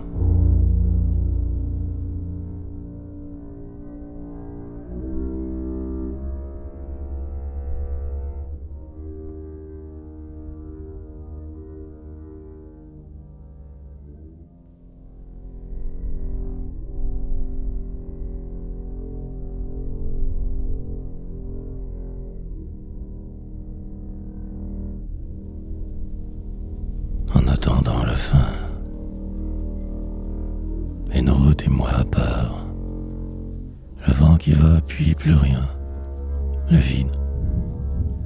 En attendant la fin, une route et moi à part, le vent qui va puis plus rien, le vide,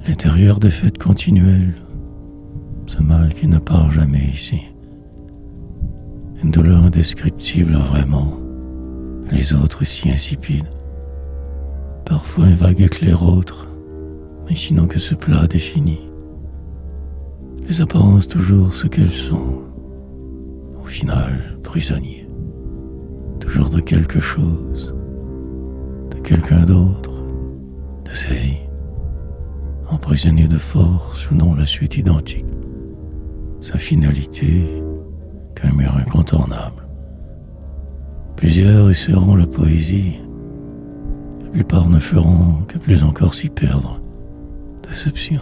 l'intérieur des fêtes continuelles, ce mal qui ne part jamais ici, une douleur indescriptible vraiment, les autres si insipides, parfois un vague éclair autre, mais sinon que ce plat défini. Les apparences toujours ce qu'elles sont, au final prisonniers, toujours de quelque chose, de quelqu'un d'autre, de sa vie, emprisonné de force ou non la suite identique, sa finalité qu'un mur incontournable. Plusieurs essaieront la poésie, la plupart ne feront que plus encore s'y perdre. Déception.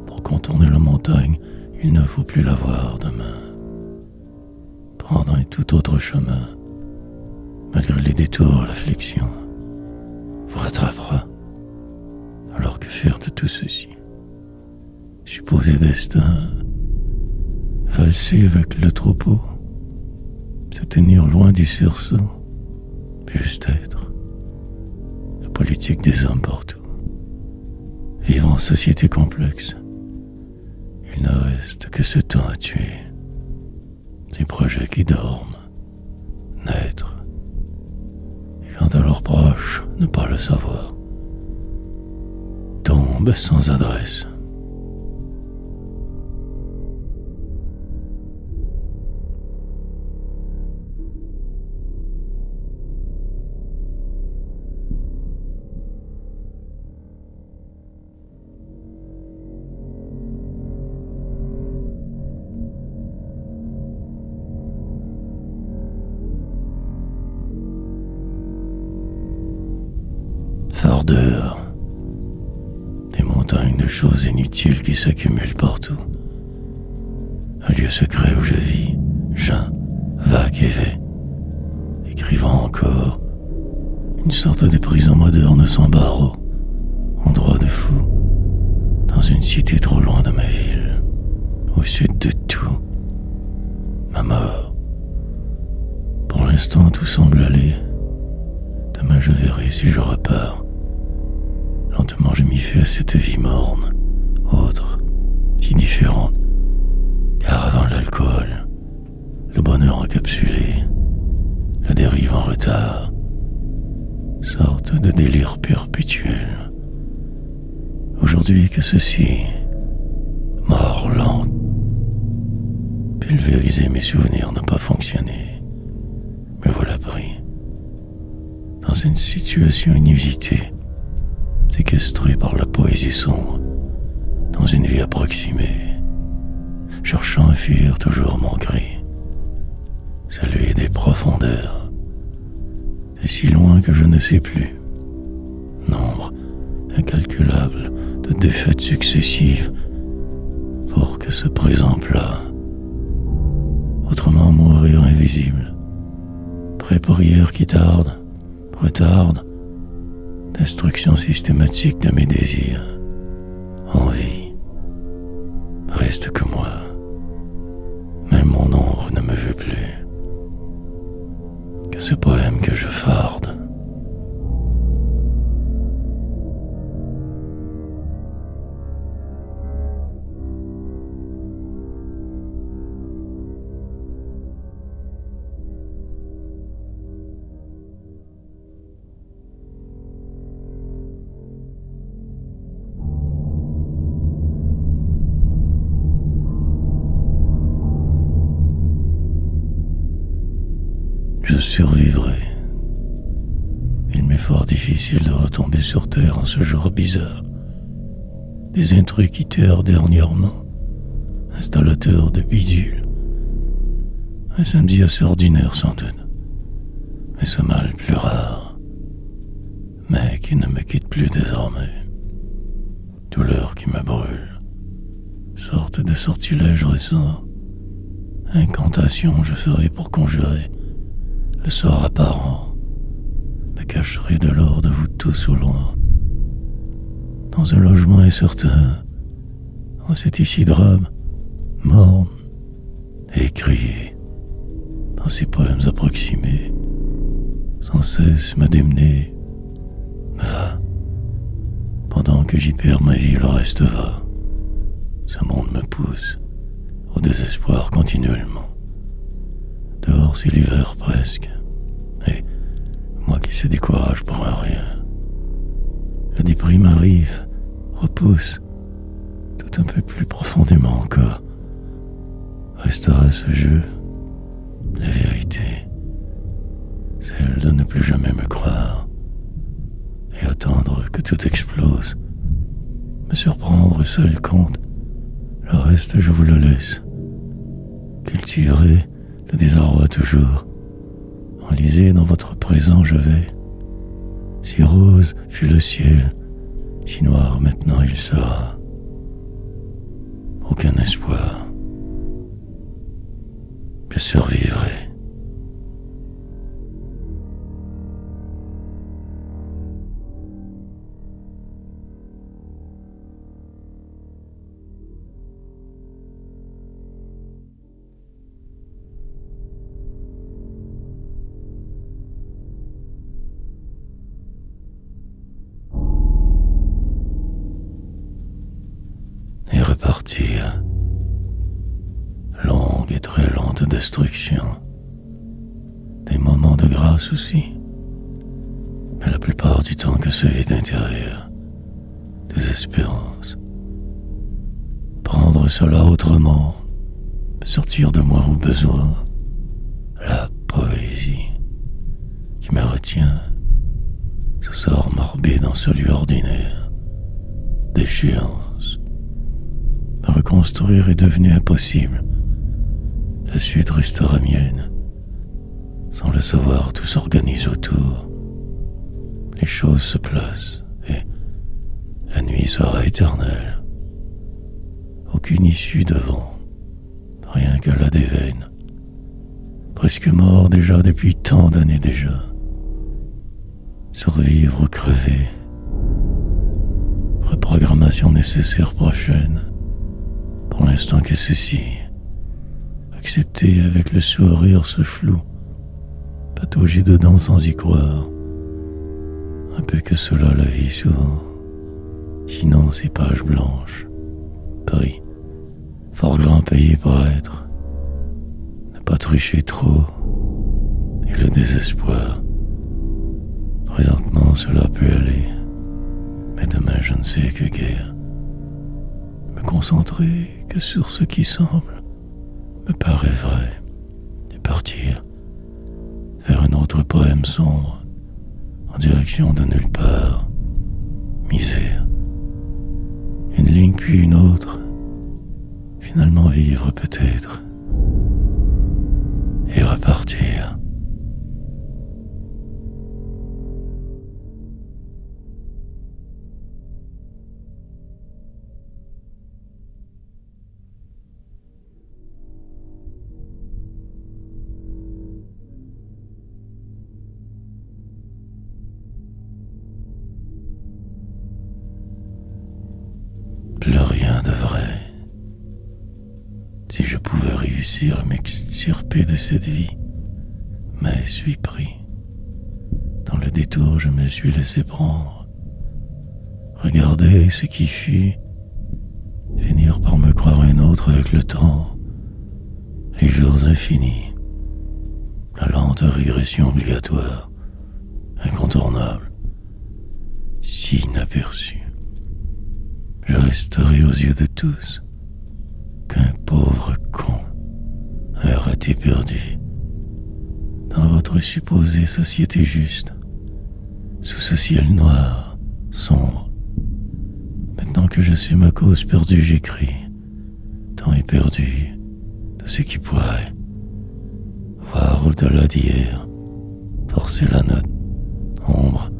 Pour contourner la montagne, il ne faut plus la voir demain. Prendre un tout autre chemin, malgré les détours, l'affliction, vous rattrapera. Alors que faire de tout ceci? Supposé destin, valser avec le troupeau, se tenir loin du sursaut, juste être. La politique des hommes partout. Vivre en société complexe. Il ne reste que ce temps à tuer. Ces projets qui dorment, naître. Et quant à leurs proches, ne pas le savoir. Tombe sans adresse. Fardeur. Des montagnes de choses inutiles qui s'accumulent partout. Un lieu secret où je vis, jeun, vague et vai, écrivant encore. Une sorte de prison moderne sans barreaux, endroit de fou, dans une cité trop loin de ma ville, au sud de tout. Ma mort. Pour l'instant, tout semble aller. Demain, je verrai si je repars. Lentement, je m'y fais à cette vie morne, autre, si différente. Car avant l'alcool, le bonheur encapsulé, la dérive en retard, sorte de délire perpétuel. Aujourd'hui que ceci, mort lente, pulvériser mes souvenirs n'a pas fonctionné. Me voilà pris dans une situation inusitée, séquestré par la poésie sombre, dans une vie approximée, cherchant à fuir toujours mon cri, celui des profondeurs, c'est si loin que je ne sais plus, nombre incalculable de défaites successives, pour que ce présent plat, autrement mourir invisible, pré-prière qui tarde, retarde, destruction systématique de mes désirs, envie, reste que moi, même mon ombre ne me veut plus, que ce poème que je farde. Je survivrai. Il m'est fort difficile de retomber sur terre en ce jour bizarre. Des intrus quittèrent dernièrement, installateurs de bidules. Un samedi assez ordinaire sans doute, mais ce mal plus rare, mais qui ne me quitte plus désormais. Douleur qui me brûle, sorte de sortilège récent. Incantation je ferai pour conjurer le sort apparent, me cacherai de l'or de vous tous au loin, dans un logement incertain, en cet ici drame, morne et écrié, dans ces poèmes approximés, sans cesse me démener, me va, pendant que j'y perds ma vie, le reste va. Ce monde me pousse au désespoir continuellement. Dehors c'est l'hiver presque, et moi qui se décourage pour un rien. La déprime arrive, repousse, tout un peu plus profondément encore. Restera ce jeu, la vérité, celle de ne plus jamais me croire, et attendre que tout explose, me surprendre seul compte Le reste, je vous le laisse. Cultiverez le désarroi toujours. Enlisez dans votre présent, je vais. Si rose fut le ciel, si noir maintenant il sera. Aucun espoir. Je survivrai. Et repartir. Longue et très lente destruction. Des moments de grâce aussi. Mais la plupart du temps que ce vide intérieur. Désespérance. Prendre cela autrement. Sortir de moi au besoin. La poésie qui me retient. Ce sort morbide en celui ordinaire. Déchéance. Me reconstruire est devenu impossible. La suite restera mienne. Sans le savoir, tout s'organise autour. Les choses se placent et la nuit sera éternelle. Aucune issue devant, rien que la déveine. Presque mort déjà depuis tant d'années déjà. Survivre ou crever. Reprogrammation nécessaire prochaine. Pour l'instant que ceci. Accepter avec le sourire ce flou. Patauger dedans sans y croire. Un peu que cela la vie souvent. Sinon ces pages blanches. Prix. Fort grand payé pour être. Ne pas tricher trop. Et le désespoir. Présentement cela peut aller. Mais demain je ne sais que guère. Me concentrer que sur ce qui semble me paraît vrai. Et partir vers un autre poème sombre en direction de nulle part. Misère. Une ligne puis une autre. Finalement vivre peut-être. Et repartir. Plus rien de vrai. Si je pouvais réussir à m'extirper de cette vie, mais suis pris. Dans le détour, je me suis laissé prendre. Regarder ce qui fut, finir par me croire un autre avec le temps, les jours infinis, la lente régression obligatoire, incontournable, si inaperçue. Je resterai aux yeux de tous qu'un pauvre con, un raté perdu, dans votre supposée société juste, sous ce ciel noir, sombre. Maintenant que je sais ma cause perdue, j'écris, temps est perdu de ce qui pourrait voir au-delà d'hier, forcer la note, ombre,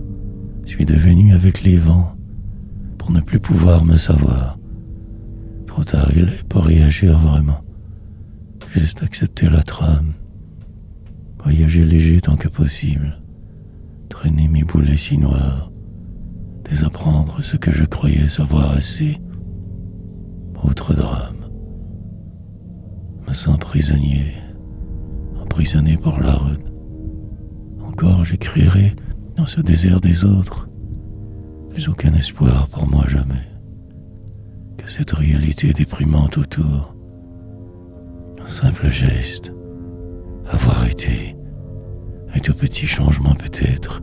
suis devenu avec les vents, pour ne plus pouvoir me savoir. Trop tard, il est pour réagir vraiment. Juste accepter la trame. Voyager léger tant que possible. Traîner mes boulets si noirs. Désapprendre ce que je croyais savoir assez. Autre drame. Me sens prisonnier. Emprisonné par la route. Encore j'écrirai dans ce désert des autres. Plus aucun espoir pour moi jamais. Que cette réalité déprimante autour. Un simple geste. Avoir été. Un tout petit changement peut-être.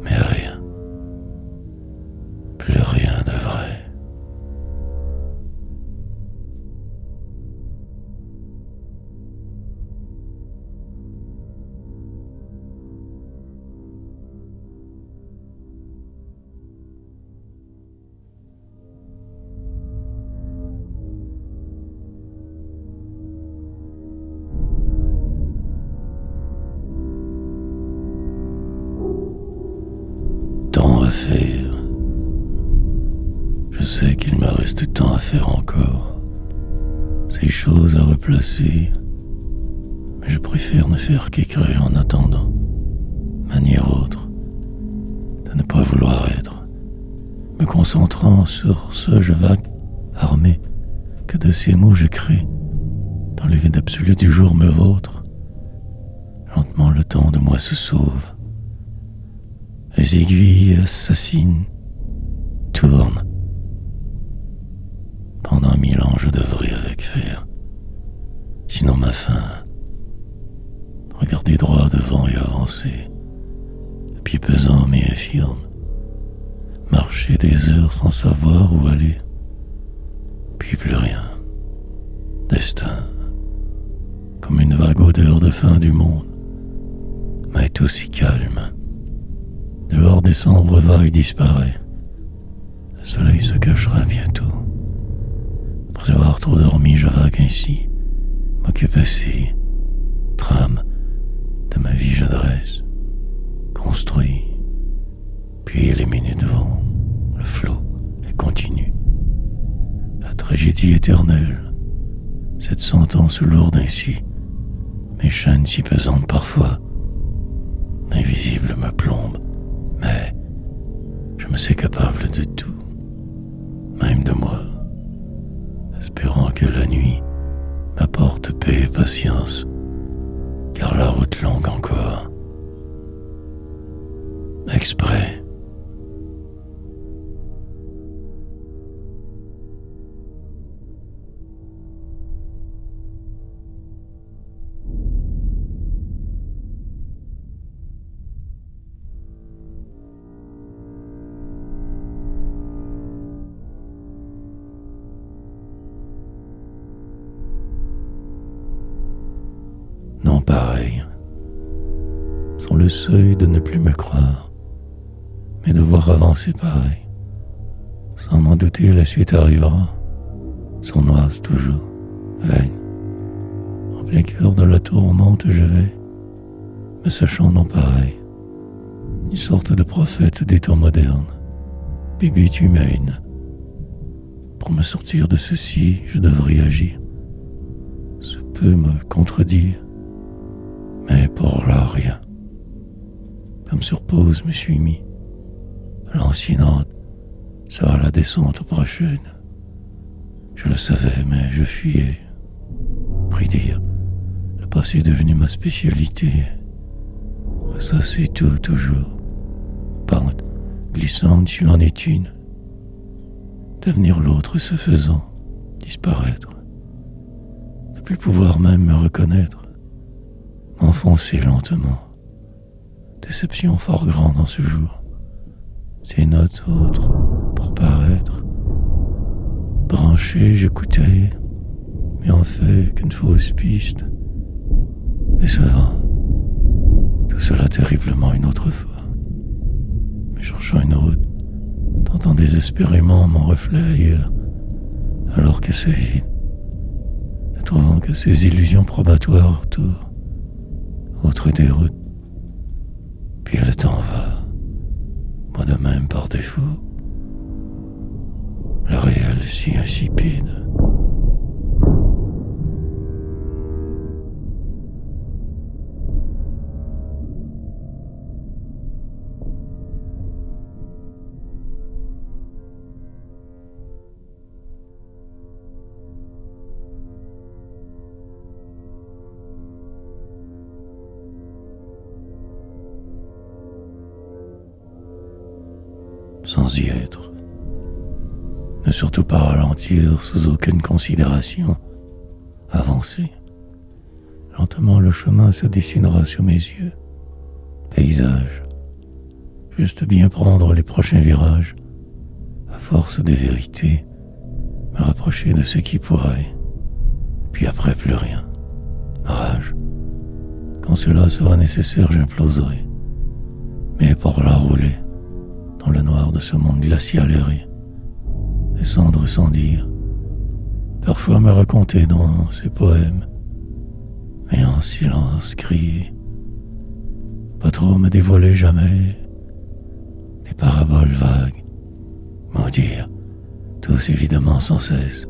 Mais rien. Plus rien de vrai. faire encore. Ces choses à replacer, mais je préfère ne faire qu'écrire en attendant. Manière autre de ne pas vouloir être, me concentrant sur ce je vague, armé, que de ces mots je crée, dans le vide absolu du jour me vautre. Lentement le temps de moi se sauve. Les aiguilles assassines tournent. Pendant 1000 ans je devrais avec faire. Sinon ma fin, regarder droit devant et avancer, le pied pesant mais infirme, marcher des heures sans savoir où aller, puis plus rien. Destin, comme une vague odeur de fin du monde, m'est aussi calme. Dehors des sombres vagues disparaît. Le soleil se cachera bientôt. Après avoir trop dormi, je vague ainsi, m'occupe assis, trame de ma vie j'adresse, construit, puis les minutes vont, le flot est continu. La tragédie éternelle, cette sentence lourde ainsi, mes chaînes si pesantes parfois, invisibles me plombent, mais je me sais capable de tout, même de moi, espérant que la nuit m'apporte paix et patience, car la route longue encore. Exprès. Non pareil, sur le seuil de ne plus me croire, mais de voir avancer pareil. Sans m'en douter, la suite arrivera, sournoise toujours, vaine. En plein cœur de la tourmente je vais, me sachant non pareil, une sorte de prophète des temps modernes, bibite humaine. Pour me sortir de ceci, je devrais agir. Ce peut me contredire, mais pour là rien. Comme sur pause me suis mis. Lancinante sera la descente prochaine. Je le savais, mais je fuyais. Pris dire, le passé est devenu ma spécialité. Ça c'est tout toujours. Pente, glissante s'il en est une. Devenir l'autre se faisant, disparaître. Ne plus pouvoir même me reconnaître. M'enfoncer lentement. Déception fort grande en ce jour. Ces notes autres pour paraître. Branché, j'écoutais, mais en fait qu'une fausse piste. Décevant. Tout cela terriblement une autre fois. Mais cherchant une route, tentant désespérément mon reflet ailleurs, alors que c'est vide, ne trouvant que ces illusions probatoires autour. Autre déroute. Puis le temps va, moi de même par défaut. Le réel si insipide. Sans y être. Ne surtout pas ralentir sous aucune considération. Avancer. Lentement le chemin se dessinera sur mes yeux. Paysage. Juste bien prendre les prochains virages. À force de vérité, me rapprocher de ce qui pourrait. Puis après plus rien. Rage. Quand cela sera nécessaire, j'imploserai. Mais pour la rouler dans le noir de ce monde glacial erré, descendre sans dire, parfois me raconter dans ces poèmes, mais en silence crier, pas trop me dévoiler jamais, des paraboles vagues, maudire, tous évidemment sans cesse,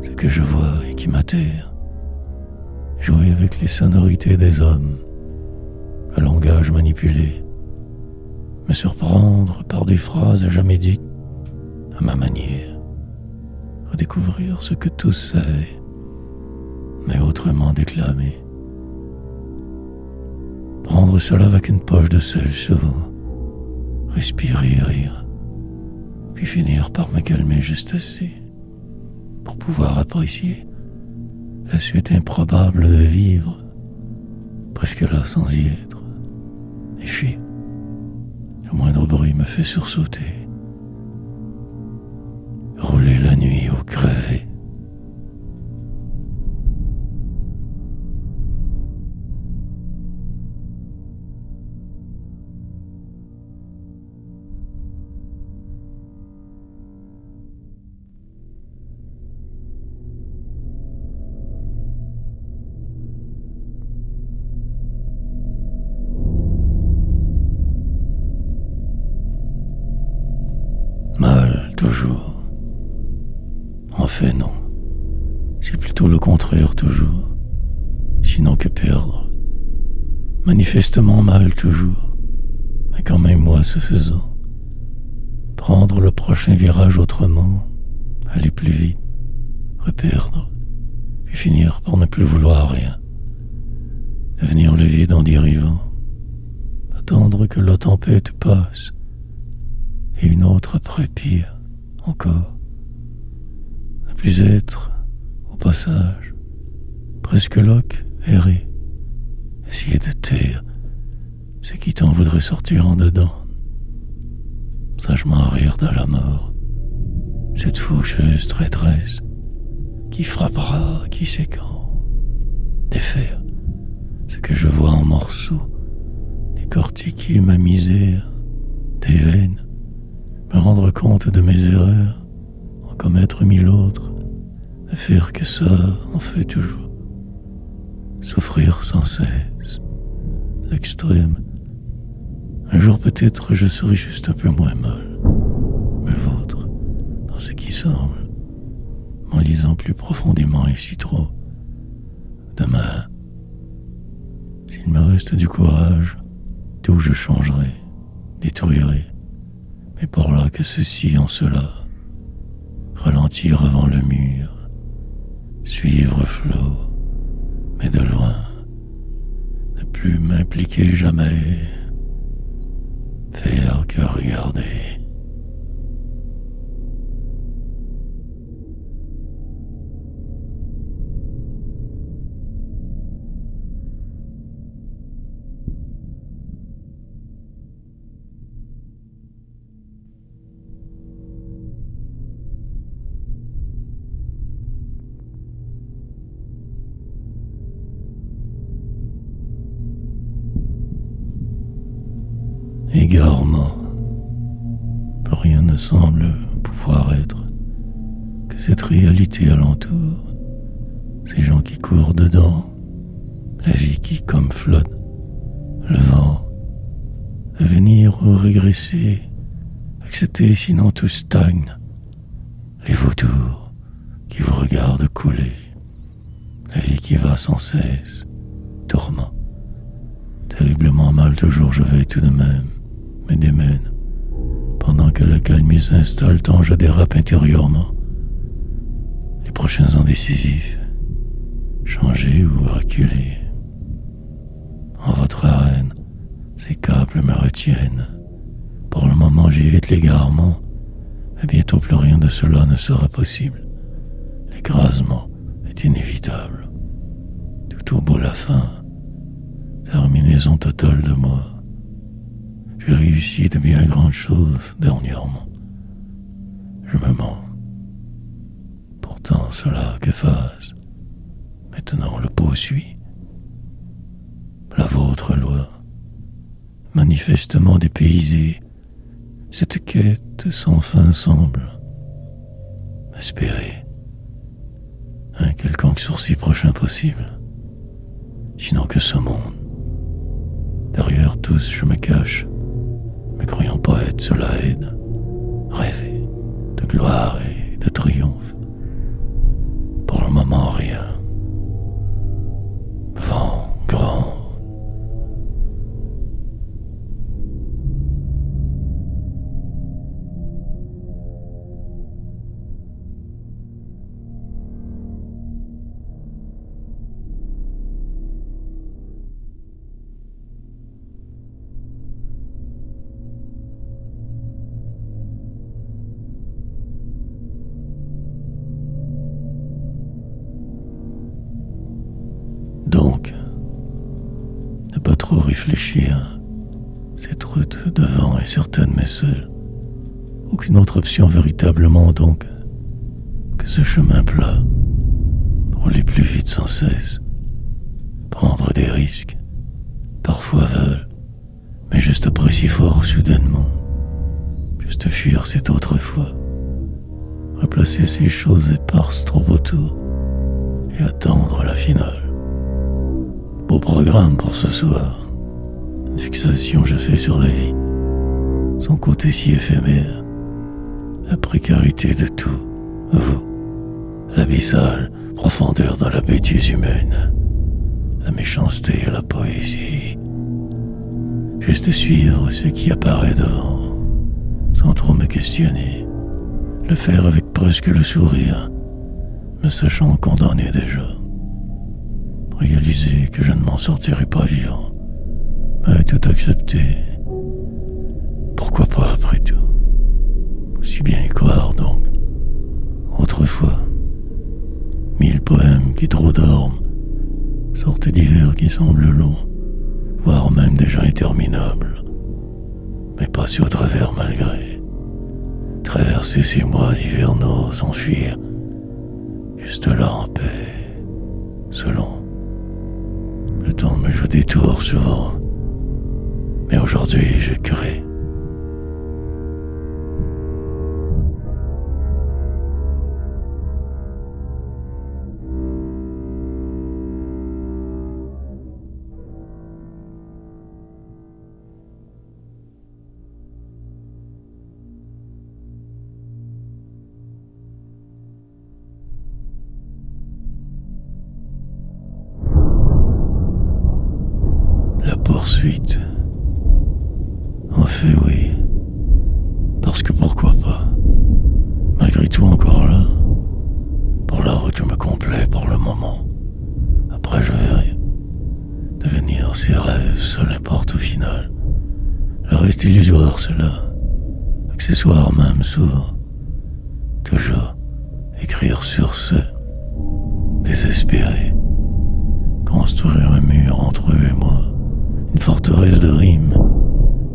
ce que je vois et qui m'atterre. Jouer avec les sonorités des hommes, le langage manipulé, me surprendre par des phrases jamais dites à ma manière, redécouvrir ce que tous savaient, mais autrement déclamé. Prendre cela avec une poche de sel souvent, respirer et rire, puis finir par me calmer juste assez pour pouvoir apprécier la suite improbable de vivre, presque là sans y être. Et puis, le moindre bruit me fait sursauter, rouler la nuit ou crever. Mal, toujours. En fait, non. C'est plutôt le contraire, toujours. Sinon que perdre. Manifestement mal, toujours. Mais quand même moi, ce faisant. Prendre le prochain virage autrement, aller plus vite, reperdre, puis finir par ne plus vouloir rien. Devenir le vide en dérivant. Attendre que la tempête passe. Et une autre après pire, encore. Ne plus être, au passage, presque loque, errer, essayer de taire ce qui t'en voudrait sortir en dedans. Sagement rire de la mort, cette faucheuse traîtresse qui frappera, qui sait quand, défaire ce que je vois en morceaux, décortiquer ma misère, des veines, me rendre compte de mes erreurs, en commettre mille autres, ne faire que ça, en fait toujours. Souffrir sans cesse, l'extrême. Un jour peut-être je serai juste un peu moins mal, me vautre dans ce qui semble, m'en lisant plus profondément et si trop. Demain, s'il me reste du courage, tout je changerai, détruirai. Mais pour là que ceci en cela, ralentir avant le mur, suivre flot, mais de loin, ne plus m'impliquer jamais, faire que regarder. Égarement. Plus rien ne semble pouvoir être que cette réalité alentour, ces gens qui courent dedans, la vie qui comme flotte, le vent, devenir ou régresser, accepter sinon tout stagne, les vautours qui vous regardent couler, la vie qui va sans cesse, tourment. Terriblement mal toujours je vais tout de même, me démène, pendant que le calme s'installe tant je dérape intérieurement. Les prochains indécisifs, changer ou reculer. En votre arène, ces câbles me retiennent. Pour le moment j'évite l'égarement, mais bientôt plus rien de cela ne sera possible. L'écrasement est inévitable. Tout au bout la fin, terminaison totale de moi. J'ai réussi de bien grandes choses dernièrement. Je me mens. Pourtant cela que fasse. Maintenant le poursuit. La vôtre loi, manifestement dépaysée, cette quête sans fin semble. Espérer un quelconque sourcil prochain possible. Sinon que ce monde. Derrière tous je me cache, me croyant poète cela aide. Rêver de gloire et de triomphe. trop réfléchir. Cette route devant est certaine mais seule. Aucune autre option véritablement donc que ce chemin plat. Rouler plus vite sans cesse. Prendre des risques. Parfois aveugles. Mais juste après si fort soudainement. Juste fuir cette autre fois. Replacer ces choses éparses trop autour. Et attendre la finale. Beau programme pour ce soir. Une fixation je fais sur la vie. Son côté si éphémère. La précarité de tout. Vous. L'abyssale profondeur dans la bêtise humaine. La méchanceté et la poésie. Juste suivre ce qui apparaît devant. Sans trop me questionner. Le faire avec presque le sourire. Me sachant condamné déjà. Réaliser que je ne m'en sortirai pas vivant. Mais tout accepter. Pourquoi pas après tout? Aussi bien y croire donc. Autrefois, 1000 poèmes qui trop dorment, sortes d'hiver qui semblent longs, voire même déjà interminables, mais passer au travers malgré. Traverser ces mois hivernaux, s'enfuir, juste là en paix, selon. Le temps me joue des tours souvent, mais aujourd'hui je crée. La poursuite. En fait, oui. Parce que pourquoi pas. Malgré tout encore là. Pour la route, je me complais pour le moment. Après, je verrai. Devenir ses rêves, seul importe au final. Le reste illusoire, cela. Accessoire même, souvent. Toujours. Écrire sur ce. Désespéré. Construire un mur entre eux et moi. Une forteresse de rimes,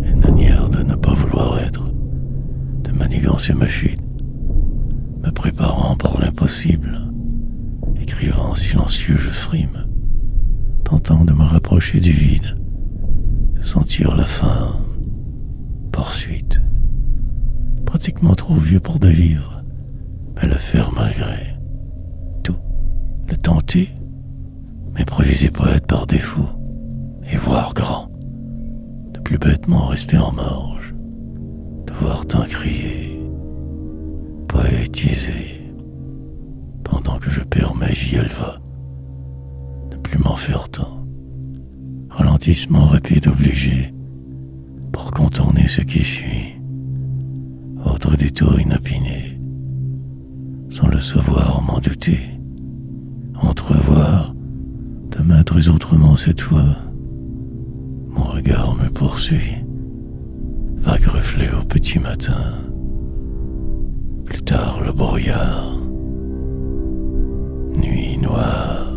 une manière de ne pas vouloir être, de manigancer ma fuite, me préparant pour l'impossible, écrivant silencieux je frime, tentant de me rapprocher du vide, de sentir la fin, poursuite, pratiquement trop vieux pour de vivre, mais le faire malgré tout, le tenter, m'improviser poète par défaut, et voir grand, de plus bêtement rester en marge, de voir tant crier, poétiser, pendant que je perds ma vie, elle va, ne plus m'en faire tant, ralentissement rapide obligé, pour contourner ce qui suit, autre détour inopiné, sans le savoir m'en douter, entrevoir, de maintes autrement cette fois. Mon regard me poursuit, vague reflet au petit matin. Plus tard le brouillard, nuit noire.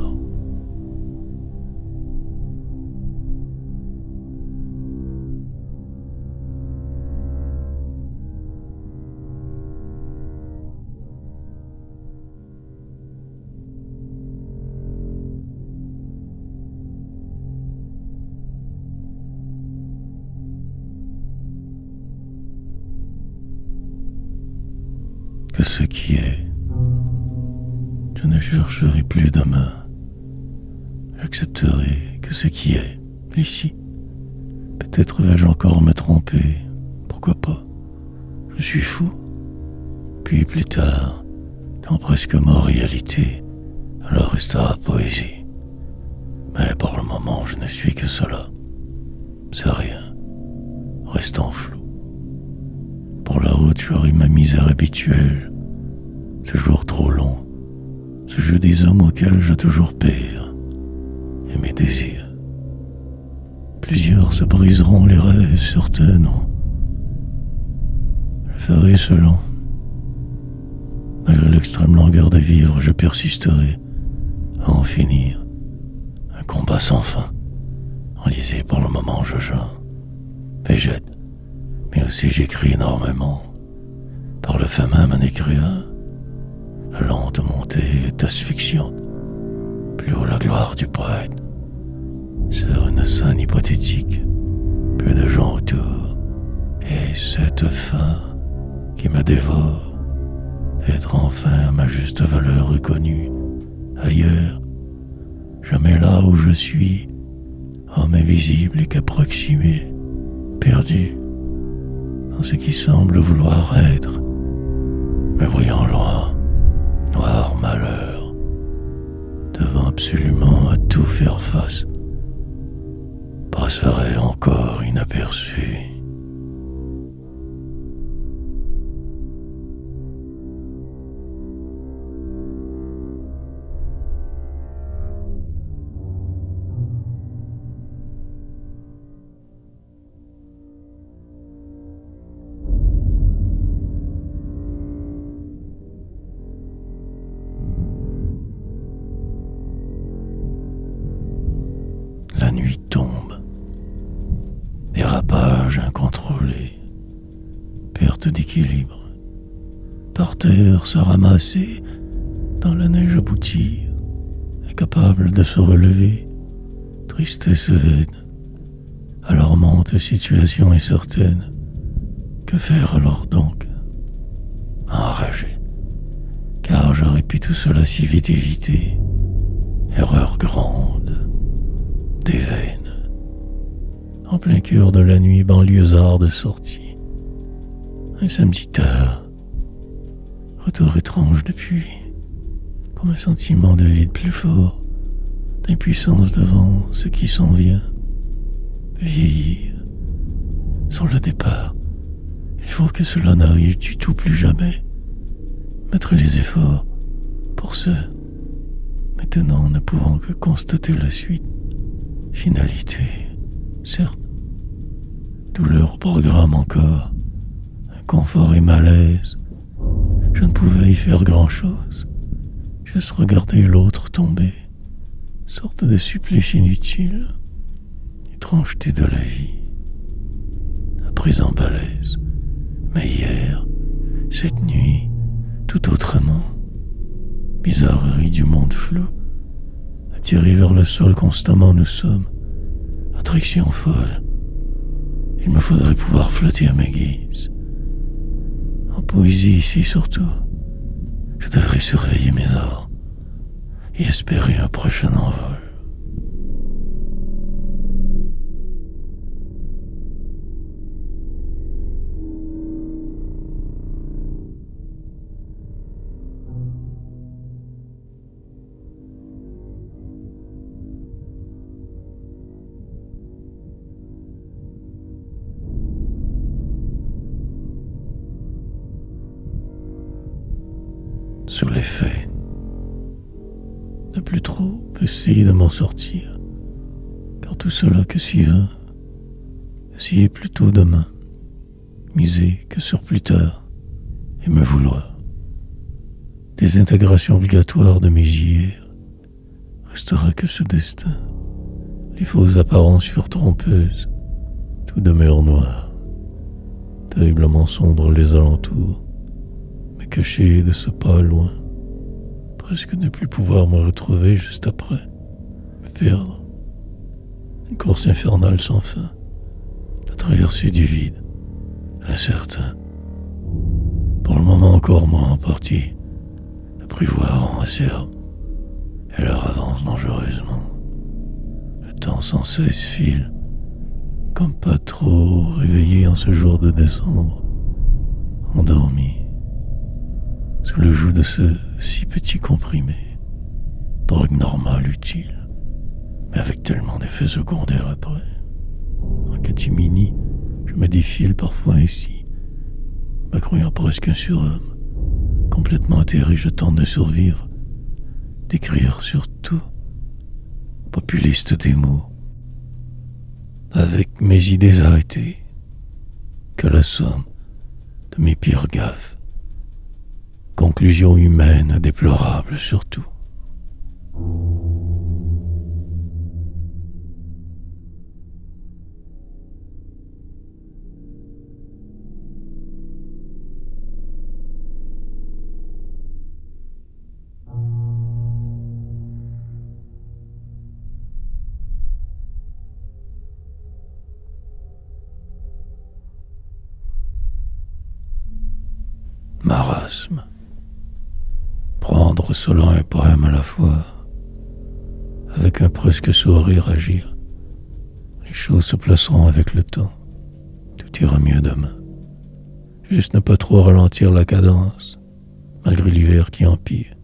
Que ce qui est, je ne chercherai plus demain. J'accepterai que ce qui est, ici. Peut-être vais-je encore me tromper, pourquoi pas. Je suis fou. Puis plus tard, quand presque mort réalité, alors restera poésie. Mais pour le moment, je ne suis que cela. C'est rien. Restant flou. Pour la route, j'aurai ma misère habituelle. Ce jour trop long. Ce jeu des hommes auxquels je toujours perds. Et mes désirs. Plusieurs se briseront les rêves, certains non. Je ferai selon. Malgré l'extrême longueur de vivre, je persisterai à en finir. Un combat sans fin, On lisait pour le moment Jojo, Végète, mais aussi j'écris énormément. Par le fait même un écrivain, la lente montée est asphyxiante. Plus haut la gloire du prêtre, sur une scène hypothétique, peu de gens autour, et cette faim qui me dévore, d'être enfin à ma juste valeur reconnue, ailleurs, jamais là où je suis, homme invisible et qu'approximé, perdu, dans ce qui semble vouloir être, me voyant loin, noir malheur, devant absolument à tout faire face, passerait encore inaperçu. La nuit tombe. Dérapage incontrôlé. Perte d'équilibre. Par terre se ramasser dans la neige aboutie, incapable de se relever. Tristesse vaine. Alarmante situation incertaine. Que faire alors donc? Enragé. Car j'aurais pu tout cela si vite éviter. Erreur grande. Des veines. En plein cœur de la nuit banlieusard de sortie. Un samedi tard. Retour étrange depuis. Comme un sentiment de vide plus fort. D'impuissance devant ce qui s'en vient. Vieillir. Sur le départ. Il faut que cela n'arrive du tout plus jamais. Mettre les efforts pour ce. Maintenant ne pouvant que constater la suite. Finalité, certes. Douleur au programme encore. Inconfort et malaise. Je ne pouvais y faire grand-chose. Juste regarder l'autre tomber. Sorte de supplice inutile. Étrangeté de la vie. À présent balèze. Mais hier, cette nuit, tout autrement. Bizarrerie du monde flou. Attirés vers le sol constamment nous sommes. Attraction folle. Il me faudrait pouvoir flotter à mes guises. En poésie ici surtout, je devrais surveiller mes ors et espérer un prochain envol. Sous l'effet, ne plus trop essayer de m'en sortir, car tout cela que suivant, essayer plutôt demain, miser que sur plus tard, et me vouloir. Désintégration obligatoire de mes hier, restera que ce destin, les fausses apparences furent trompeuses, tout demeure noir, terriblement sombre les alentours, me cacher de ce pas loin, presque ne plus pouvoir me retrouver juste après, me perdre, une course infernale sans fin, la traversée du vide, l'incertain, pour le moment encore moins en partie, de prévoir en acerbe, et l'heure avance dangereusement, le temps sans cesse file, comme pas trop réveillé en ce jour de décembre, endormi, sous le joug de ce si petit comprimé, drogue normale utile, mais avec tellement d'effets secondaires après. En catimini, je me défile parfois ainsi, me croyant presque un surhomme, complètement atterré, je tente de survivre, d'écrire surtout, populiste des mots, avec mes idées arrêtées, que la somme de mes pires gaffes. Conclusion humaine déplorable surtout. marasme. Prendre selon un poème à la fois, avec un presque sourire agir. Les choses se placeront avec le temps. Tout ira mieux demain. Juste ne pas trop ralentir la cadence, malgré l'hiver qui empire.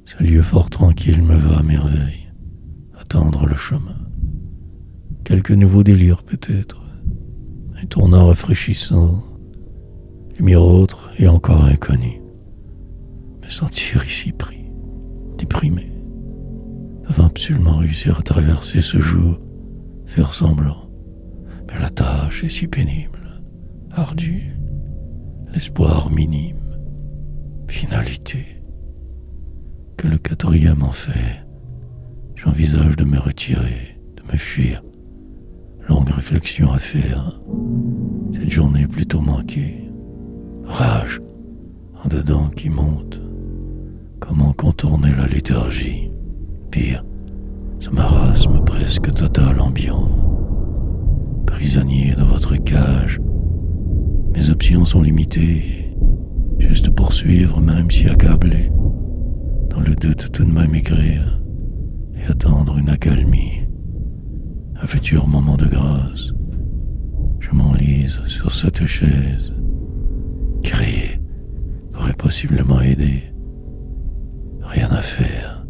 Ce lieu fort tranquille me va à merveille. Attendre le chemin. Quelques nouveaux délires peut-être. Un tournant rafraîchissant. Lumière autre et encore inconnue. Me sentir ici pris, déprimé. Devant absolument réussir à traverser ce jour, faire semblant. Mais la tâche est si pénible, ardue. L'espoir minime. Finalité. Que le quatrième en fait, j'envisage de me retirer, de me fuir. Longue réflexion à faire. Cette journée plutôt manquée. Rage en dedans qui monte. Comment contourner la léthargie? Pire, ce marasme presque total ambiant. Prisonnier de votre cage, mes options sont limitées. Juste poursuivre même si accablé. Dans le doute tout de même écrire et attendre une accalmie. Un futur moment de grâce. Je m'enlise sur cette chaise. Crier pourrait possiblement aider. Rien à faire.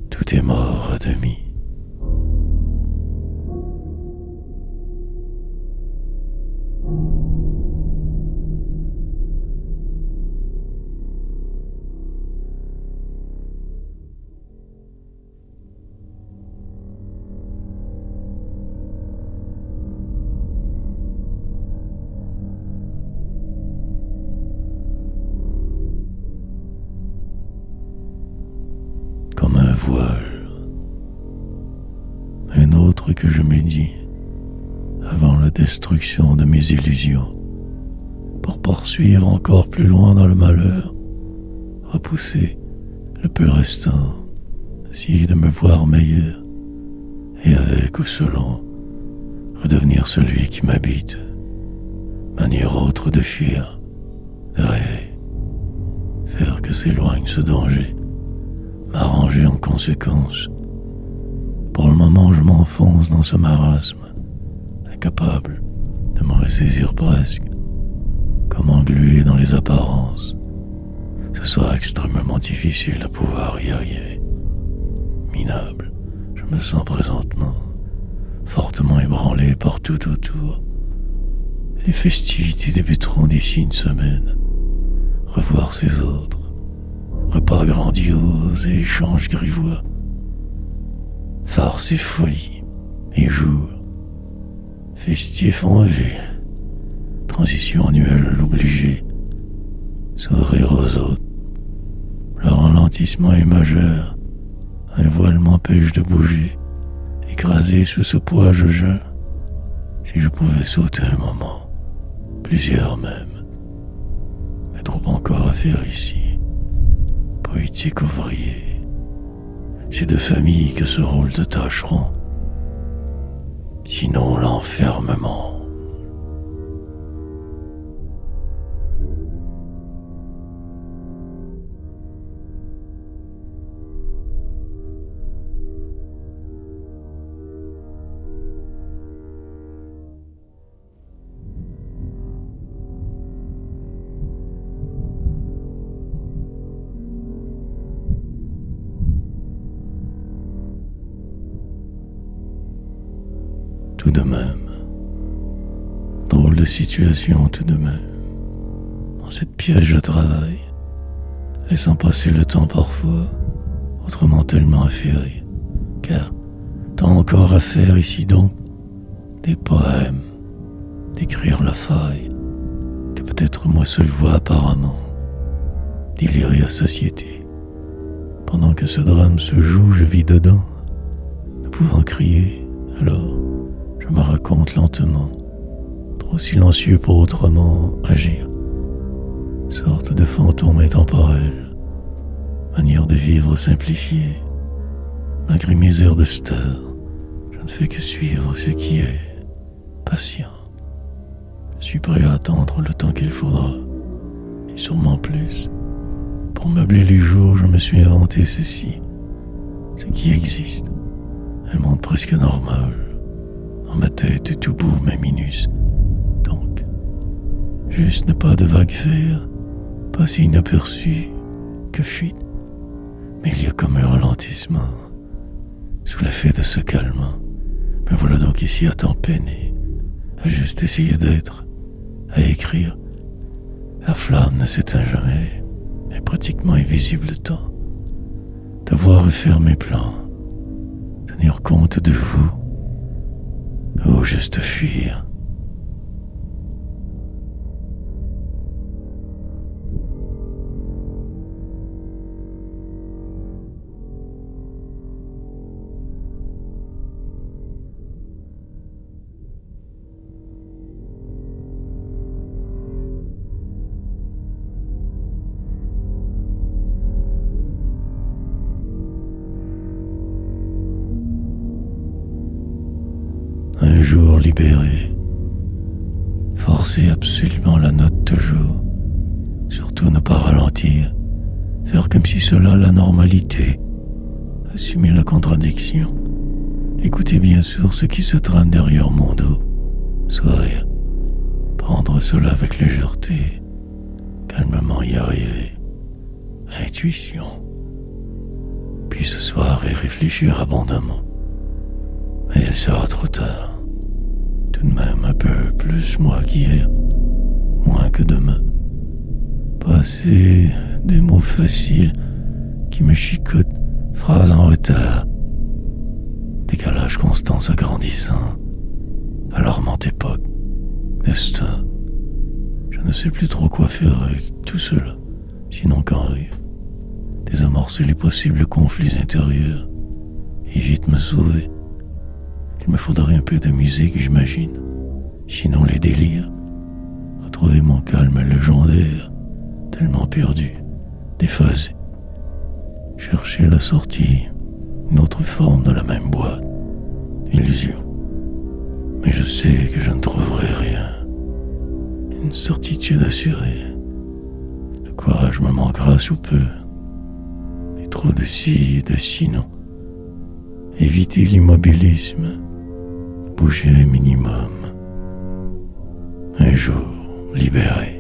Tout est mort à demi. Comme un voile, un autre que je médis avant la destruction de mes illusions, pour poursuivre encore plus loin dans le malheur, repousser le peu restant, essayer de me voir meilleur, et avec ou selon, redevenir celui qui m'habite, manière autre de fuir, de rêver, faire que s'éloigne ce danger, m'arranger en conséquence. Pour le moment, je m'enfonce dans ce marasme, incapable de m'en ressaisir presque, comme englué dans les apparences. Ce sera extrêmement difficile de pouvoir y arriver. Minable, je me sens présentement, fortement ébranlé par tout autour. Les festivités débuteront d'ici une semaine. Revoir ces autres. Repas grandioses et échanges grivois. Farce et folie et jour. Festif en vue. Transition annuelle obligée. Sourire aux autres. Le ralentissement est majeur. Un voile m'empêche de bouger. Écrasé sous ce poids, je jeûne. Si je pouvais sauter un moment. Plusieurs même. Mais trop encore à faire ici. Poétique ouvrier. C'est de famille que ce rôle de tâcheron. Sinon l'enfermement. Tout de même. Drôle de situation tout de même. Dans cette pièce je travaille, laissant passer le temps parfois, autrement tellement affairé, car tant encore à faire ici donc, des poèmes, d'écrire la faille, que peut-être moi seul vois apparemment, délirer à satiété. Pendant que ce drame se joue, je vis dedans, ne pouvant crier, alors je me raconte lentement, trop silencieux pour autrement agir. Sorte de fantôme intemporel, manière de vivre simplifiée. Malgré mes heures de star, je ne fais que suivre ce qui est, patient. Je suis prêt à attendre le temps qu'il faudra, et sûrement plus. Pour meubler les jours, je me suis inventé ceci, ce qui existe, un monde presque normal. Dans ma tête, tout beau mais minus. Donc, juste ne pas de vagues faire, passer inaperçu, que fuite. Mais il y a comme un ralentissement, sous l'effet de ce calme. Me voilà donc ici à temps peiné, à juste essayer d'être, à écrire. La flamme ne s'éteint jamais, est pratiquement invisible le temps. Devoir refaire mes plans, tenir compte de vous, ou juste fuir. Un jour libéré, forcer absolument la note toujours, surtout ne pas ralentir, faire comme si cela la normalité, assumer la contradiction, écouter bien sûr ce qui se trame derrière mon dos, sourire, prendre cela avec légèreté, calmement y arriver, intuition, puis ce soir et réfléchir abondamment. Mais il sera trop tard. Tout de même un peu plus moi qu'hier, moins que demain. Passer des mots faciles qui me chicotent, phrases en retard. Décalage constant s'agrandissant. Alarmante époque. Destin. Je ne sais plus trop quoi faire avec tout cela, sinon qu'en rire. Désamorcer les possibles conflits intérieurs et vite me sauver. Il me faudrait un peu de musique, j'imagine. Sinon les délires. Retrouver mon calme légendaire, tellement perdu, déphasé. Chercher la sortie, une autre forme de la même boîte. Illusion. Mais je sais que je ne trouverai rien. Une certitude assurée. Le courage me manquera sous peu. Et trop de ci et de sinon. Éviter l'immobilisme. Bouger un minimum. Un jour, libéré.